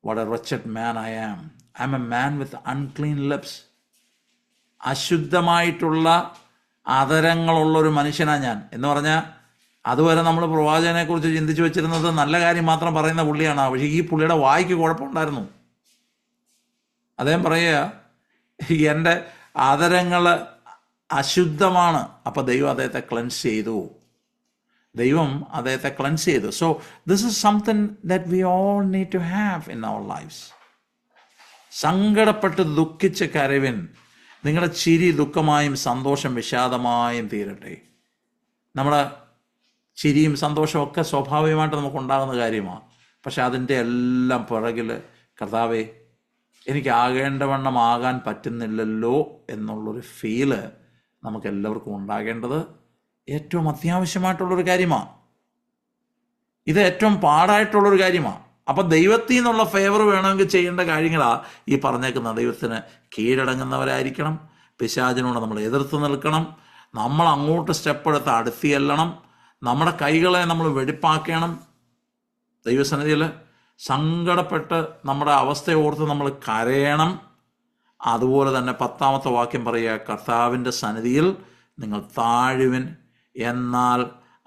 what a wretched man I am. I am a man with unclean lips. അശുദ്ധമായിട്ടുള്ള അതരങ്ങളുള്ളൊരു മനുഷ്യനാണ് ഞാൻ എന്ന് പറഞ്ഞാൽ, അതുവരെ നമ്മൾ പ്രവാചകനെ കുറിച്ച് ചിന്തിച്ചു വെച്ചിരുന്നത് നല്ല കാര്യം മാത്രം പറയുന്ന പുള്ളിയാണ്. പക്ഷേ ഈ പുള്ളിയുടെ വായിക്ക് കുഴപ്പമുണ്ടായിരുന്നു. അദ്ദേഹം പറയുക, എൻ്റെ അതരങ്ങൾ അശുദ്ധമാണ്. അപ്പം ദൈവം അദ്ദേഹത്തെ ക്ലെൻസ് ചെയ്തു. So this is something that we all need to have in our lives. സങ്കടപ്പെട്ട് ദുഃഖിച്ച് കരവിൻ, നിങ്ങളുടെ ചിരി ദുഃഖമായും സന്തോഷം വിഷാദമായും തീരട്ടെ. നമ്മുടെ ചിരിയും സന്തോഷവും ഒക്കെ സ്വാഭാവികമായിട്ട് നമുക്കുണ്ടാകുന്ന കാര്യമാണ്. പക്ഷെ അതിൻ്റെ എല്ലാം പുറകിൽ കർത്താവേ, എനിക്ക് ആകേണ്ടവണ്ണം ആകാൻ പറ്റുന്നില്ലല്ലോ എന്നുള്ളൊരു ഫീല് നമുക്കെല്ലാവർക്കും ഉണ്ടാകേണ്ടത് ഏറ്റവും അത്യാവശ്യമായിട്ടുള്ളൊരു കാര്യമാണ്. ഇത് ഏറ്റവും പാടായിട്ടുള്ളൊരു കാര്യമാണ്. അപ്പം ദൈവത്തിൽ നിന്നുള്ള ഫേവർ വേണമെങ്കിൽ ചെയ്യേണ്ട കാര്യങ്ങളാണ് ഈ പറഞ്ഞേക്കുന്നത്. ദൈവത്തിന് കീഴടങ്ങുന്നവരായിരിക്കണം, പിശാചിനോട് നമ്മൾ എതിർത്ത് നിൽക്കണം, നമ്മൾ അങ്ങോട്ട് സ്റ്റെപ്പ് എടുത്ത് അടുത്ത് ചെല്ലണം, നമ്മുടെ കൈകളെ നമ്മൾ വെടിപ്പാക്കണം. ദൈവസന്നിധിയിൽ സങ്കടപ്പെട്ട് നമ്മുടെ അവസ്ഥയെ ഓർത്ത് നമ്മൾ കരയണം. അതുപോലെ തന്നെ 10ാമത്തെ വാക്യം പറയുക, കർത്താവിൻ്റെ സന്നിധിയിൽ നിങ്ങൾ താഴുവിൻ, എന്നാൽ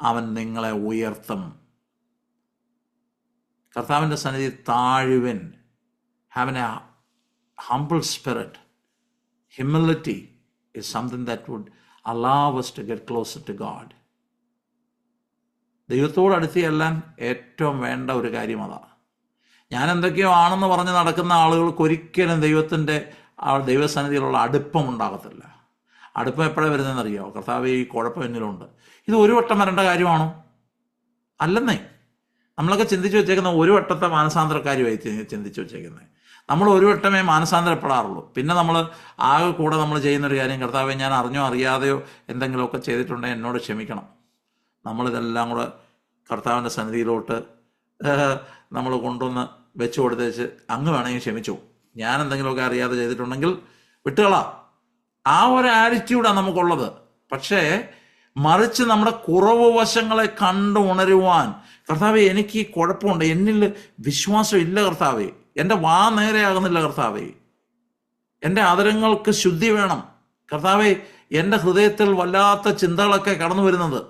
അവൻ നിങ്ങളെ ഉയർത്തും. കർത്താവിൻ്റെ സന്നിധിയിൽ താഴുവിൻ. Have a humble spirit. Humility is something that would allow us to get closer to God. ദൈവത്തോട് അടുത്ത് ചെല്ലാൻ ഏറ്റവും വേണ്ട ഒരു കാര്യം അതാണ്. ഞാൻ എന്തൊക്കെയോ ആണെന്ന് പറഞ്ഞ് നടക്കുന്ന ആളുകൾക്ക് ഒരിക്കലും ദൈവസന്നിധിയിലുള്ള അടുപ്പം ഉണ്ടാകത്തില്ല. അടുപ്പം എപ്പോഴാണ് വരുന്നതെന്നറിയോ? കർത്താവ്, ഈ കുഴപ്പം എന്നിലുണ്ട്. ഇത് ഒരു വട്ടം വരേണ്ട കാര്യമാണോ? അല്ലെന്നേ. നമ്മളൊക്കെ ചിന്തിച്ച് വെച്ചേക്കുന്ന ഒരു വട്ടത്തെ മാനസാന്തരക്കാരുമായി ചിന്തിച്ച് വെച്ചേക്കുന്നത്. നമ്മൾ ഒരു വട്ടമേ മാനസാന്തരപ്പെടാറുള്ളൂ. പിന്നെ നമ്മൾ ആകെ കൂടെ നമ്മൾ ചെയ്യുന്നൊരു കാര്യം, കർത്താവെ, ഞാൻ അറിഞ്ഞോ അറിയാതെയോ എന്തെങ്കിലുമൊക്കെ ചെയ്തിട്ടുണ്ടെങ്കിൽ എന്നോട് ക്ഷമിക്കണം. നമ്മളിതെല്ലാം കൂടെ കർത്താവിൻ്റെ സന്നിധിയിലോട്ട് നമ്മൾ കൊണ്ടുവന്ന് വെച്ച് കൊടുത്തേച്ച് അങ്ങ് വേണമെങ്കിൽ ക്ഷമിച്ചു, ഞാൻ എന്തെങ്കിലുമൊക്കെ അറിയാതെ ചെയ്തിട്ടുണ്ടെങ്കിൽ വിട്ടുകളാം. ആ ഒരു ആറ്റിറ്റ്യൂഡാണ് നമുക്കുള്ളത്. പക്ഷേ മറിച്ച് നമ്മുടെ കുറവ് വശങ്ങളെ കണ്ടു ഉണരുവാൻ, കർത്താവെ, എനിക്ക് ഈ കുഴപ്പമുണ്ട്, എന്നിൽ വിശ്വാസം ഇല്ല കർത്താവെ, എൻ്റെ വാ നേരെയാകുന്നില്ല കർത്താവെ, എൻ്റെ ആദരങ്ങൾക്ക് ശുദ്ധി വേണം കർത്താവെ, എൻ്റെ ഹൃദയത്തിൽ വല്ലാത്ത ചിന്തകളൊക്കെ കടന്നു വരുന്നത്,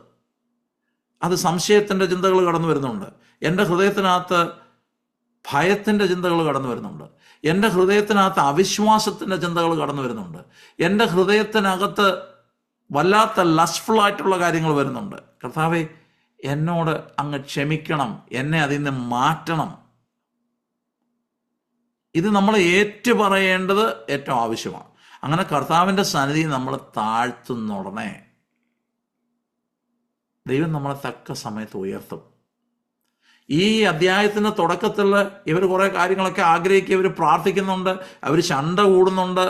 അത് സംശയത്തിൻ്റെ ചിന്തകൾ കടന്നു വരുന്നുണ്ട്, എൻ്റെ ഹൃദയത്തിനകത്ത് ഭയത്തിൻ്റെ ചിന്തകൾ കടന്നു വരുന്നുണ്ട്, എൻ്റെ ഹൃദയത്തിനകത്ത് അവിശ്വാസത്തിൻ്റെ ചിന്തകൾ കടന്നു വരുന്നുണ്ട്, എൻ്റെ ഹൃദയത്തിനകത്ത് വല്ലാത്ത ലസ്റ്റ്ഫുൾ ആയിട്ടുള്ള കാര്യങ്ങൾ വരുന്നുണ്ട്. കർത്താവെ, എന്നോട് അങ്ങ് ക്ഷമിക്കണം, എന്നെ അതിൽ നിന്ന് മാറ്റണം. ഇത് നമ്മൾ ഏറ്റുപറയേണ്ടത് ഏറ്റവും ആവശ്യമാണ്. അങ്ങനെ കർത്താവിൻ്റെ സന്നിധി നമ്മൾ താഴ്ത്തുന്ന ഉടനെ ദൈവം നമ്മളെ തക്ക സമയത്ത് ഉയർത്തും. ഈ അധ്യായത്തിൻ്റെ തുടക്കത്തിൽ ഇവർ കുറേ കാര്യങ്ങളൊക്കെ ആഗ്രഹിക്കുക, ഇവർ പ്രാർത്ഥിക്കുന്നുണ്ട്, അവർ ശണ്ട കൂടുന്നുണ്ട്,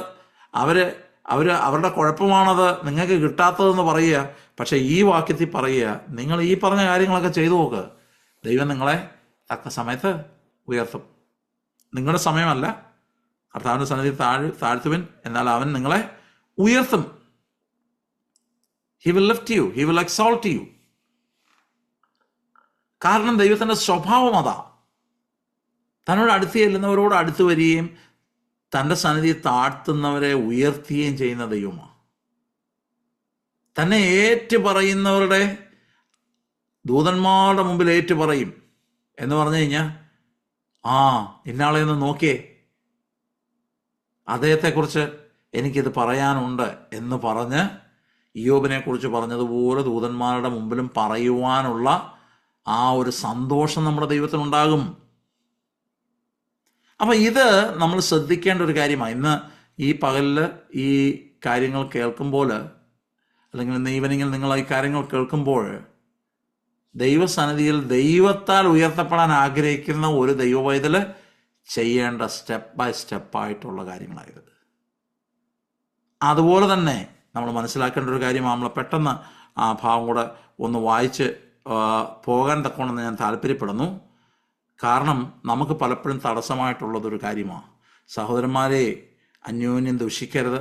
അവരുടെ കുഴപ്പമാണത് നിങ്ങൾക്ക് കിട്ടാത്തതെന്ന് പറയുക. പക്ഷെ ഈ വാക്യത്തിൽ പറയുക, നിങ്ങൾ ഈ പറഞ്ഞ കാര്യങ്ങളൊക്കെ ചെയ്തു നോക്ക്, ദൈവം നിങ്ങളെ തക്ക സമയത്ത് ഉയർത്തും. നിങ്ങളുടെ സമയമല്ല, കർത്താവിൻ്റെ സന്നിധി താഴ്ത്തുവിൻ, എന്നാൽ അവൻ നിങ്ങളെ ഉയർത്തും. He will lift you, he will exalt you. കാരണം ദൈവത്തിൻ്റെ സ്വഭാവം അതാ. തന്നോട് അടുത്ത് ചെല്ലുന്നവരോട് അടുത്ത് വരികയും തൻ്റെ സന്നിധി താഴ്ത്തുന്നവരെ ഉയർത്തുകയും ചെയ്യുന്ന ദൈവമാണ്. തന്നെ ഏറ്റുപറയുന്നവരുടെ ദൂതന്മാരുടെ മുമ്പിൽ ഏറ്റുപറയും എന്ന് പറഞ്ഞു കഴിഞ്ഞാൽ, ഇന്നാളെ ഒന്ന് നോക്കിയേ, അദ്ദേഹത്തെക്കുറിച്ച് എനിക്കിത് പറയാനുണ്ട് എന്ന് പറഞ്ഞ് ഇയ്യോബിനെ കുറിച്ച് പറഞ്ഞതുപോലെ ദൂതന്മാരുടെ മുമ്പിലും പറയുവാനുള്ള ആ ഒരു സന്തോഷം നമ്മുടെ ദൈവത്തിനുണ്ടാകും. അപ്പം ഇത് നമ്മൾ ശ്രദ്ധിക്കേണ്ട ഒരു കാര്യമാണ്. ഇന്ന് ഈ പകലിൽ ഈ കാര്യങ്ങൾ കേൾക്കുമ്പോൾ, അല്ലെങ്കിൽ ഇന്ന് ഈവനിങ്ങിൽ നിങ്ങൾ ഈ കാര്യങ്ങൾ കേൾക്കുമ്പോൾ, ദൈവസന്നിധിയിൽ ദൈവത്താൽ ഉയർത്തപ്പെടാൻ ആഗ്രഹിക്കുന്ന ഒരു ദൈവവൈതല് ചെയ്യേണ്ട സ്റ്റെപ്പ് ബൈ സ്റ്റെപ്പായിട്ടുള്ള കാര്യങ്ങളായത്. അതുപോലെ തന്നെ നമ്മൾ മനസ്സിലാക്കേണ്ട ഒരു കാര്യമാണ്. നമ്മൾ പെട്ടെന്ന് ആ ഭാഗം കൂടെ ഒന്ന് വായിച്ച് പോകാൻ തക്കോണമെന്ന് ഞാൻ താല്പര്യപ്പെടുന്നു. കാരണം നമുക്ക് പലപ്പോഴും തടസ്സമായിട്ടുള്ളതൊരു കാര്യമാണ്. സഹോദരന്മാരെ, അന്യോന്യം ദുഷിക്കരുത്.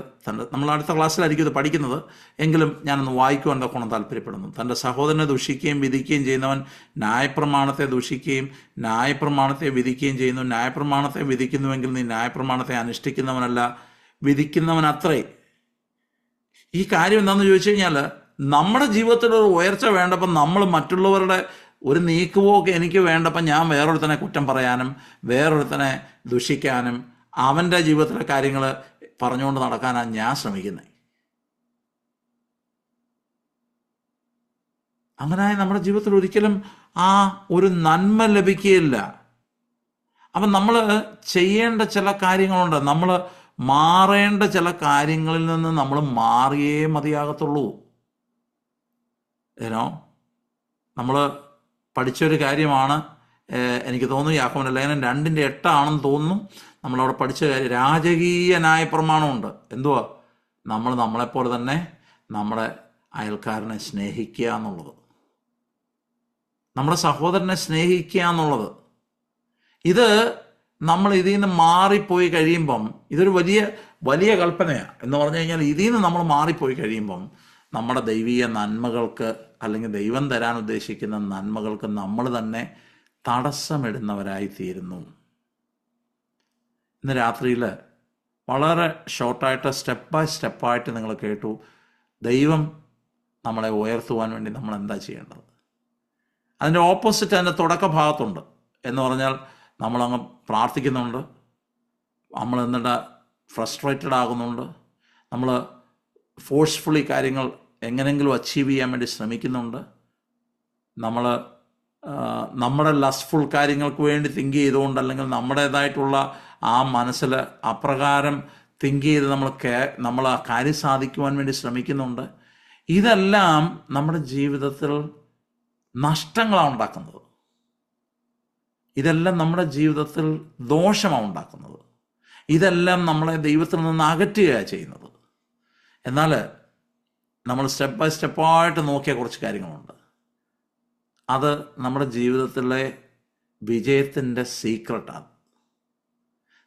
നമ്മൾ അടുത്ത ക്ലാസ്സിലായിരിക്കും ഇത് പഠിക്കുന്നത്, എങ്കിലും ഞാനൊന്ന് വായിക്കുവാൻ തക്കോണം താല്പര്യപ്പെടുന്നു. തൻ്റെ സഹോദരനെ ദുഷിക്കുകയും വിധിക്കുകയും ചെയ്യുന്നവൻ ന്യായപ്രമാണത്തെ ദുഷിക്കുകയും ന്യായപ്രമാണത്തെ വിധിക്കുകയും ചെയ്യുന്നു. ന്യായപ്രമാണത്തെ വിധിക്കുന്നുവെങ്കിൽ നീ ന്യായപ്രമാണത്തെ അനുഷ്ഠിക്കുന്നവനല്ല, വിധിക്കുന്നവനത്രേ. ഈ കാര്യം എന്താണെന്ന് ചോദിച്ചു കഴിഞ്ഞാൽ, നമ്മുടെ ജീവിതത്തിലൊരു ഉയർച്ച വേണ്ടപ്പം നമ്മൾ മറ്റുള്ളവരുടെ ഒരു നീക്കുപോക്ക് എനിക്ക് വേണ്ടപ്പം ഞാൻ വേറൊരുത്തനെ കുറ്റം പറയാനും വേറൊരുത്തനെ ദുഷിക്കാനും അവൻ്റെ ജീവിതത്തിലെ കാര്യങ്ങൾ പറഞ്ഞുകൊണ്ട് നടക്കാനാണ് ഞാൻ ശ്രമിക്കുന്നത്. അങ്ങനെ നമ്മുടെ ജീവിതത്തിൽ ഒരിക്കലും ആ ഒരു നന്മ ലഭിക്കുകയില്ല. അപ്പം നമ്മൾ ചെയ്യേണ്ട ചില കാര്യങ്ങളുണ്ട്. നമ്മൾ മാറേണ്ട ചില കാര്യങ്ങളിൽ നിന്ന് നമ്മൾ മാറിയേ മതിയാകത്തുള്ളൂ. നമ്മൾ പഠിച്ചൊരു കാര്യമാണ്, എനിക്ക് തോന്നുന്നു യാക്കോബിന്റെ ലേഖനം 2:8 തോന്നുന്നു. നമ്മളവിടെ പഠിച്ച കാര്യം രാജകീയ ന്യായപ്രമാണമുണ്ട്. എന്തുവാ? നമ്മൾ നമ്മളെപ്പോലെ തന്നെ നമ്മുടെ അയൽക്കാരനെ സ്നേഹിക്കുക എന്നുള്ളത്, നമ്മുടെ സഹോദരനെ സ്നേഹിക്കുക എന്നുള്ളത്. ഇത് നമ്മൾ ഇതിൽ നിന്ന് മാറിപ്പോയി കഴിയുമ്പം ഇതൊരു വലിയ വലിയ കൽപ്പനയാണ്. എന്ന് പറഞ്ഞു കഴിഞ്ഞാൽ ഇതിൽ നിന്ന് നമ്മൾ മാറിപ്പോയി കഴിയുമ്പം നമ്മുടെ ദൈവീയ നന്മകൾക്ക് അല്ലെങ്കിൽ ദൈവം തരാൻ ഉദ്ദേശിക്കുന്ന നന്മകൾക്ക് നമ്മൾ തന്നെ തടസ്സമിടുന്നവരായി തീരുന്നു. ഇന്ന് രാത്രിയിൽ വളരെ ഷോർട്ടായിട്ട് സ്റ്റെപ്പ് ബൈ സ്റ്റെപ്പായിട്ട് നിങ്ങൾ കേട്ടു. ദൈവം നമ്മളെ ഉയർത്തുവാൻ വേണ്ടി നമ്മൾ എന്താ ചെയ്യേണ്ടത്? അതിൻ്റെ ഓപ്പോസിറ്റ് അതിൻ്റെ തുടക്ക ഭാഗത്തുണ്ട്. എന്ന് പറഞ്ഞാൽ നമ്മളങ്ങ് പ്രാർത്ഥിക്കുന്നുണ്ട്, നമ്മൾ എന്നിട്ട് ഫ്രസ്ട്രേറ്റഡ് ആകുന്നുണ്ട്, നമ്മൾ ഫോഴ്സ്ഫുള്ളി കാര്യങ്ങൾ എങ്ങനെയെങ്കിലും അച്ചീവ് ചെയ്യാൻ വേണ്ടി ശ്രമിക്കുന്നുണ്ട്, നമ്മൾ നമ്മുടെ ലസ്റ്റ്ഫുൾ കാര്യങ്ങൾക്ക് വേണ്ടി തിങ്ക് ചെയ്തുകൊണ്ട് അല്ലെങ്കിൽ നമ്മുടേതായിട്ടുള്ള ആ മനസ്സിൽ അപ്രകാരം തിങ്ക് ചെയ്ത് നമ്മൾ ആ കാര്യം സാധിക്കുവാൻ വേണ്ടി ശ്രമിക്കുന്നുണ്ട്. ഇതെല്ലാം നമ്മുടെ ജീവിതത്തിൽ നഷ്ടങ്ങളാണ് ഉണ്ടാക്കുന്നത്. ഇതെല്ലാം നമ്മുടെ ജീവിതത്തിൽ ദോഷമാണ് ഉണ്ടാക്കുന്നത്. ഇതെല്ലാം നമ്മളെ ദൈവത്തിൽ നിന്ന് അകറ്റുകയാണ് ചെയ്യുന്നത്. എന്നാൽ നമ്മൾ സ്റ്റെപ്പ് ബൈ സ്റ്റെപ്പായിട്ട് നോക്കിയ കുറച്ച് കാര്യങ്ങളുണ്ട്. അത് നമ്മുടെ ജീവിതത്തിലെ വിജയത്തിൻ്റെ സീക്രട്ടാണ്.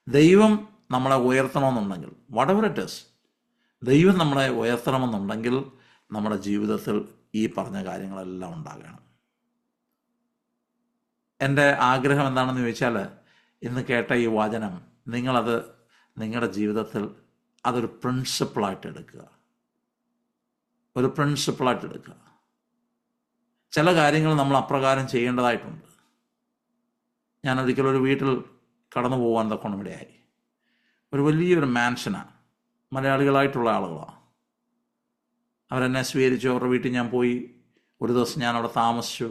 ദൈവം നമ്മളെ ഉയർത്തണമെന്നുണ്ടെങ്കിൽ, വട്ടെവർ ഇറ്റ് ഈസ്, ദൈവം നമ്മളെ ഉയർത്തണമെന്നുണ്ടെങ്കിൽ നമ്മുടെ ജീവിതത്തിൽ ഈ പറഞ്ഞ കാര്യങ്ങളെല്ലാം ഉണ്ടാകണം. എൻ്റെ ആഗ്രഹം എന്താണെന്ന് ചോദിച്ചാൽ, ഇന്ന് കേട്ട ഈ വചനം നിങ്ങളത് നിങ്ങളുടെ ജീവിതത്തിൽ അതൊരു പ്രിൻസിപ്പിളായിട്ട് എടുക്കുക. ഒരു പ്രിൻസിപ്പിളായിട്ട് എടുക്കുക. ചില കാര്യങ്ങൾ നമ്മൾ അപ്രകാരം ചെയ്യേണ്ടതായിട്ടുണ്ട്. ഞാൻ ഒരിക്കലും ഒരു വീട്ടിൽ കടന്നു പോകാൻ തക്കണം ഇടയായി. ഒരു വലിയൊരു മാൻഷനാണ്, മലയാളികളായിട്ടുള്ള ആളുകളാണ്. അവരെന്നെ സ്വീകരിച്ചു. അവരുടെ വീട്ടിൽ ഞാൻ പോയി. ഒരു ദിവസം ഞാൻ അവിടെ താമസിച്ചു.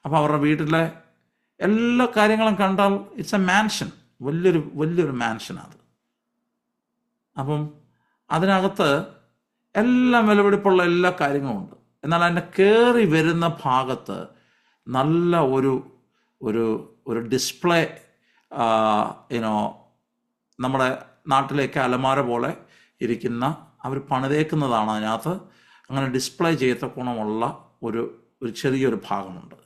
അപ്പോൾ അവരുടെ വീട്ടിലെ എല്ലാ കാര്യങ്ങളും കണ്ടാൽ ഇറ്റ്സ് എ മാൻഷൻ, വലിയൊരു മാൻഷനാണ് അത്. അപ്പം അതിനകത്ത് എല്ലാം വിലപിടിപ്പുള്ള എല്ലാ കാര്യങ്ങളും ഉണ്ട്. എന്നാൽ അതിൻ്റെ കയറി വരുന്ന ഭാഗത്ത് നല്ല ഒരു ഡിസ്പ്ലേ, നമ്മുടെ നാട്ടിലേക്ക് അലമാര പോലെ ഇരിക്കുന്ന അവർ പണിതേക്കുന്നതാണ്. അതിനകത്ത് അങ്ങനെ ഡിസ്പ്ലേ ചെയ്യത്തക്കണമുള്ള ഒരു ചെറിയൊരു ഭാഗമുണ്ട്.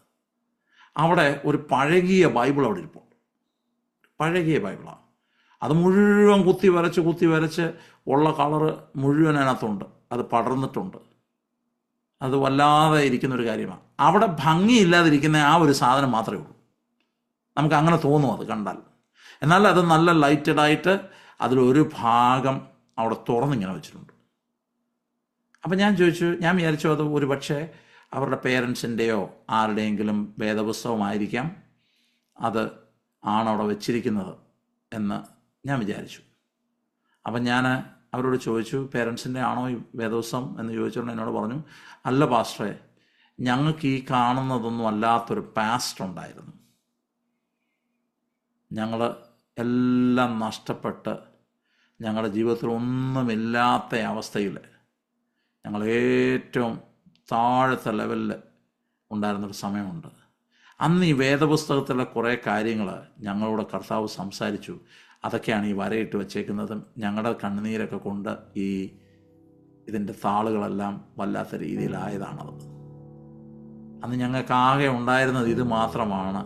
അവിടെ ഒരു പഴകിയ ബൈബിൾ അവിടെ ഇരിപ്പുണ്ട്. പഴകിയ ബൈബിളാണ്. അത് മുഴുവൻ കുത്തി വരച്ച് ഉള്ള കളറ് മുഴുവൻ അതിനകത്തുണ്ട്. അത് പടർന്നിട്ടുണ്ട്. അത് വല്ലാതെ ഇരിക്കുന്നൊരു കാര്യമാണ്. അവിടെ ഭംഗിയില്ലാതിരിക്കുന്ന ആ ഒരു സാധനം മാത്രമേ ഉള്ളൂ. നമുക്ക് അങ്ങനെ തോന്നും അത് കണ്ടാൽ. എന്നാൽ അത് നല്ല ലൈറ്റഡായിട്ട് അതിലൊരു ഭാഗം അവിടെ തുറന്നിങ്ങനെ വെച്ചിട്ടുണ്ട്. അപ്പം ഞാൻ വിചാരിച്ചു അത് ഒരു പക്ഷേ അവരുടെ പേരൻസിൻ്റെയോ ആരുടെയെങ്കിലും വേദപുസ്തകമായിരിക്കാം അത് ആണവിടെ വെച്ചിരിക്കുന്നത് എന്ന് ഞാൻ വിചാരിച്ചു. അപ്പം ഞാൻ അവരോട് ചോദിച്ചു, പേരൻസിൻ്റെ ആണോ ഈ വേദപുസ്തകം എന്ന് ചോദിച്ചുകൊണ്ട് എന്നോട് പറഞ്ഞു, അല്ല പാസ്റ്ററെ, ഞങ്ങൾക്ക് ഈ കാണുന്നതൊന്നും അല്ലാത്തൊരു പാസ്റ്റ് ഉണ്ടായിരുന്നു. ഞങ്ങൾ എല്ലാം നഷ്ടപ്പെട്ട് ഞങ്ങളുടെ ജീവിതത്തിൽ ഒന്നുമില്ലാത്ത അവസ്ഥയിൽ ഞങ്ങൾ ഏറ്റവും താഴത്തെ ലെവലിൽ ഉണ്ടായിരുന്നൊരു സമയമുണ്ട്. അന്ന് ഈ വേദപുസ്തകത്തിലെ കുറേ കാര്യങ്ങൾ ഞങ്ങളോട് കർത്താവ് സംസാരിച്ചു. അതൊക്കെയാണ് ഈ വരയിട്ട് വച്ചേക്കുന്നതും ഞങ്ങളുടെ കണ്ണുനീരൊക്കെ കൊണ്ട് ഇതിൻ്റെ താളുകളെല്ലാം വല്ലാത്ത രീതിയിലായതാണത്. അന്ന് ഞങ്ങൾക്ക് ആകെ ഉണ്ടായിരുന്നത് ഇത് മാത്രമാണ്.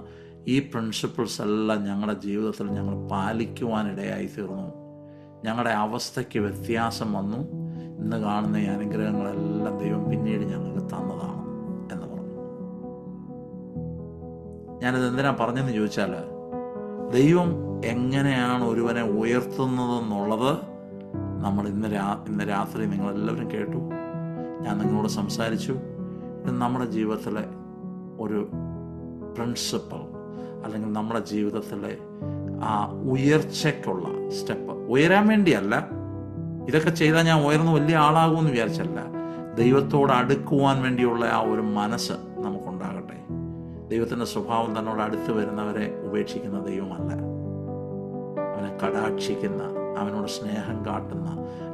ഈ പ്രിൻസിപ്പിൾസ് എല്ലാം ഞങ്ങളുടെ ജീവിതത്തിൽ ഞങ്ങൾ പാലിക്കുവാനിടയായി തീർന്നു. ഞങ്ങളുടെ അവസ്ഥയ്ക്ക് വ്യത്യാസം വന്നു. ഇന്ന് കാണുന്ന ഈ അനുഗ്രഹങ്ങളെല്ലാം ദൈവം പിന്നീട് ഞങ്ങൾക്ക് തന്നതാണ് എന്ന് പറഞ്ഞു. ഞാനിത് എന്തിനാ പറഞ്ഞെന്ന് ചോദിച്ചാൽ, ദൈവം എങ്ങനെയാണ് ഒരുവനെ ഉയർത്തുന്നതെന്നുള്ളത് നമ്മൾ ഇന്ന് രാത്രി നിങ്ങളെല്ലാവരും കേട്ടു. ഞാൻ നിങ്ങളോട് സംസാരിച്ചു. ഇത് നമ്മുടെ ജീവിതത്തിലെ ഒരു പ്രിൻസിപ്പൽ, അല്ലെങ്കിൽ നമ്മുടെ ജീവിതത്തിലെ ആ ഉയർച്ചയ്ക്കുള്ള സ്റ്റെപ്പ്. ഉയരാൻ വേണ്ടിയല്ല, ഇതൊക്കെ ചെയ്താൽ ഞാൻ ഉയർന്ന് വലിയ ആളാകുമെന്ന് വിചാരിച്ചല്ല. ദൈവത്തോട് അടുക്കുവാൻ വേണ്ടിയുള്ള ആ ഒരു മനസ്സ് നമുക്കുണ്ടാകട്ടെ. ദൈവത്തിൻ്റെ സ്വഭാവം തന്നോട് അടുത്ത് വരുന്നവരെ ഉപേക്ഷിക്കുന്ന ദൈവമല്ല. അവനെ കടാക്ഷിക്കുന്ന, അവനോട് സ്നേഹം കാട്ടുന്ന,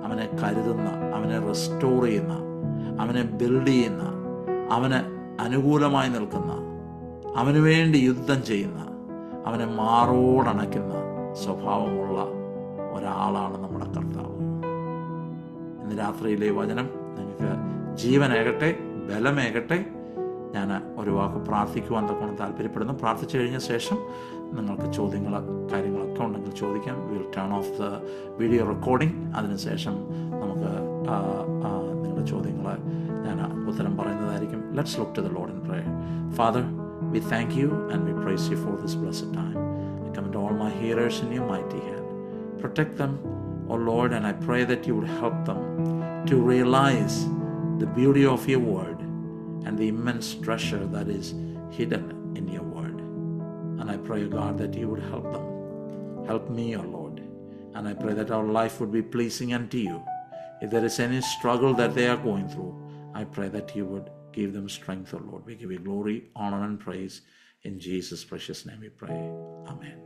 അവനെ കരുതുന്ന, അവനെ റെസ്റ്റോർ ചെയ്യുന്ന, അവനെ ബിൽഡ് ചെയ്യുന്ന, അവന് അനുകൂലമായി നിൽക്കുന്ന, അവന് വേണ്ടി യുദ്ധം ചെയ്യുന്ന, അവനെ മാറോടണയ്ക്കുന്ന സ്വഭാവമുള്ള ഒരാളാണ് നമ്മുടെ കർത്താവ്. ഇന്ന് രാത്രിയിലെ വചനം നിങ്ങൾക്ക് ജീവനേകട്ടെ, ബലമേകട്ടെ. ഞാൻ ഒരു വാക്ക് പ്രാർത്ഥിക്കുവാൻ തക്കോണം താല്പര്യപ്പെടുന്നു. പ്രാർത്ഥിച്ചു കഴിഞ്ഞ ശേഷം നിങ്ങൾക്ക് കാര്യങ്ങളൊക്കെ ഉണ്ടെങ്കിൽ ചോദിക്കാം. Will turn off the video recording. അതിനുശേഷം നമുക്ക് നിങ്ങളുടെ ചോദ്യങ്ങൾ ഞാൻ ഉത്തരം പറയുന്നതായിരിക്കും. Let's look to the Lord in prayer. Father, we thank you and we praise you for this blessed time. I commit all my hearers in your mighty hand. Protect them, O Lord, and I pray that you would help them to realize the beauty of your word and the immense treasure that is hidden in your word. And I pray, God, that you would help them. Help me, O Lord. And I pray that our life would be pleasing unto you. If there is any struggle that they are going through, I pray that you would give them strength, O Lord. We give you glory, honor, and praise. In Jesus' precious name we pray. Amen.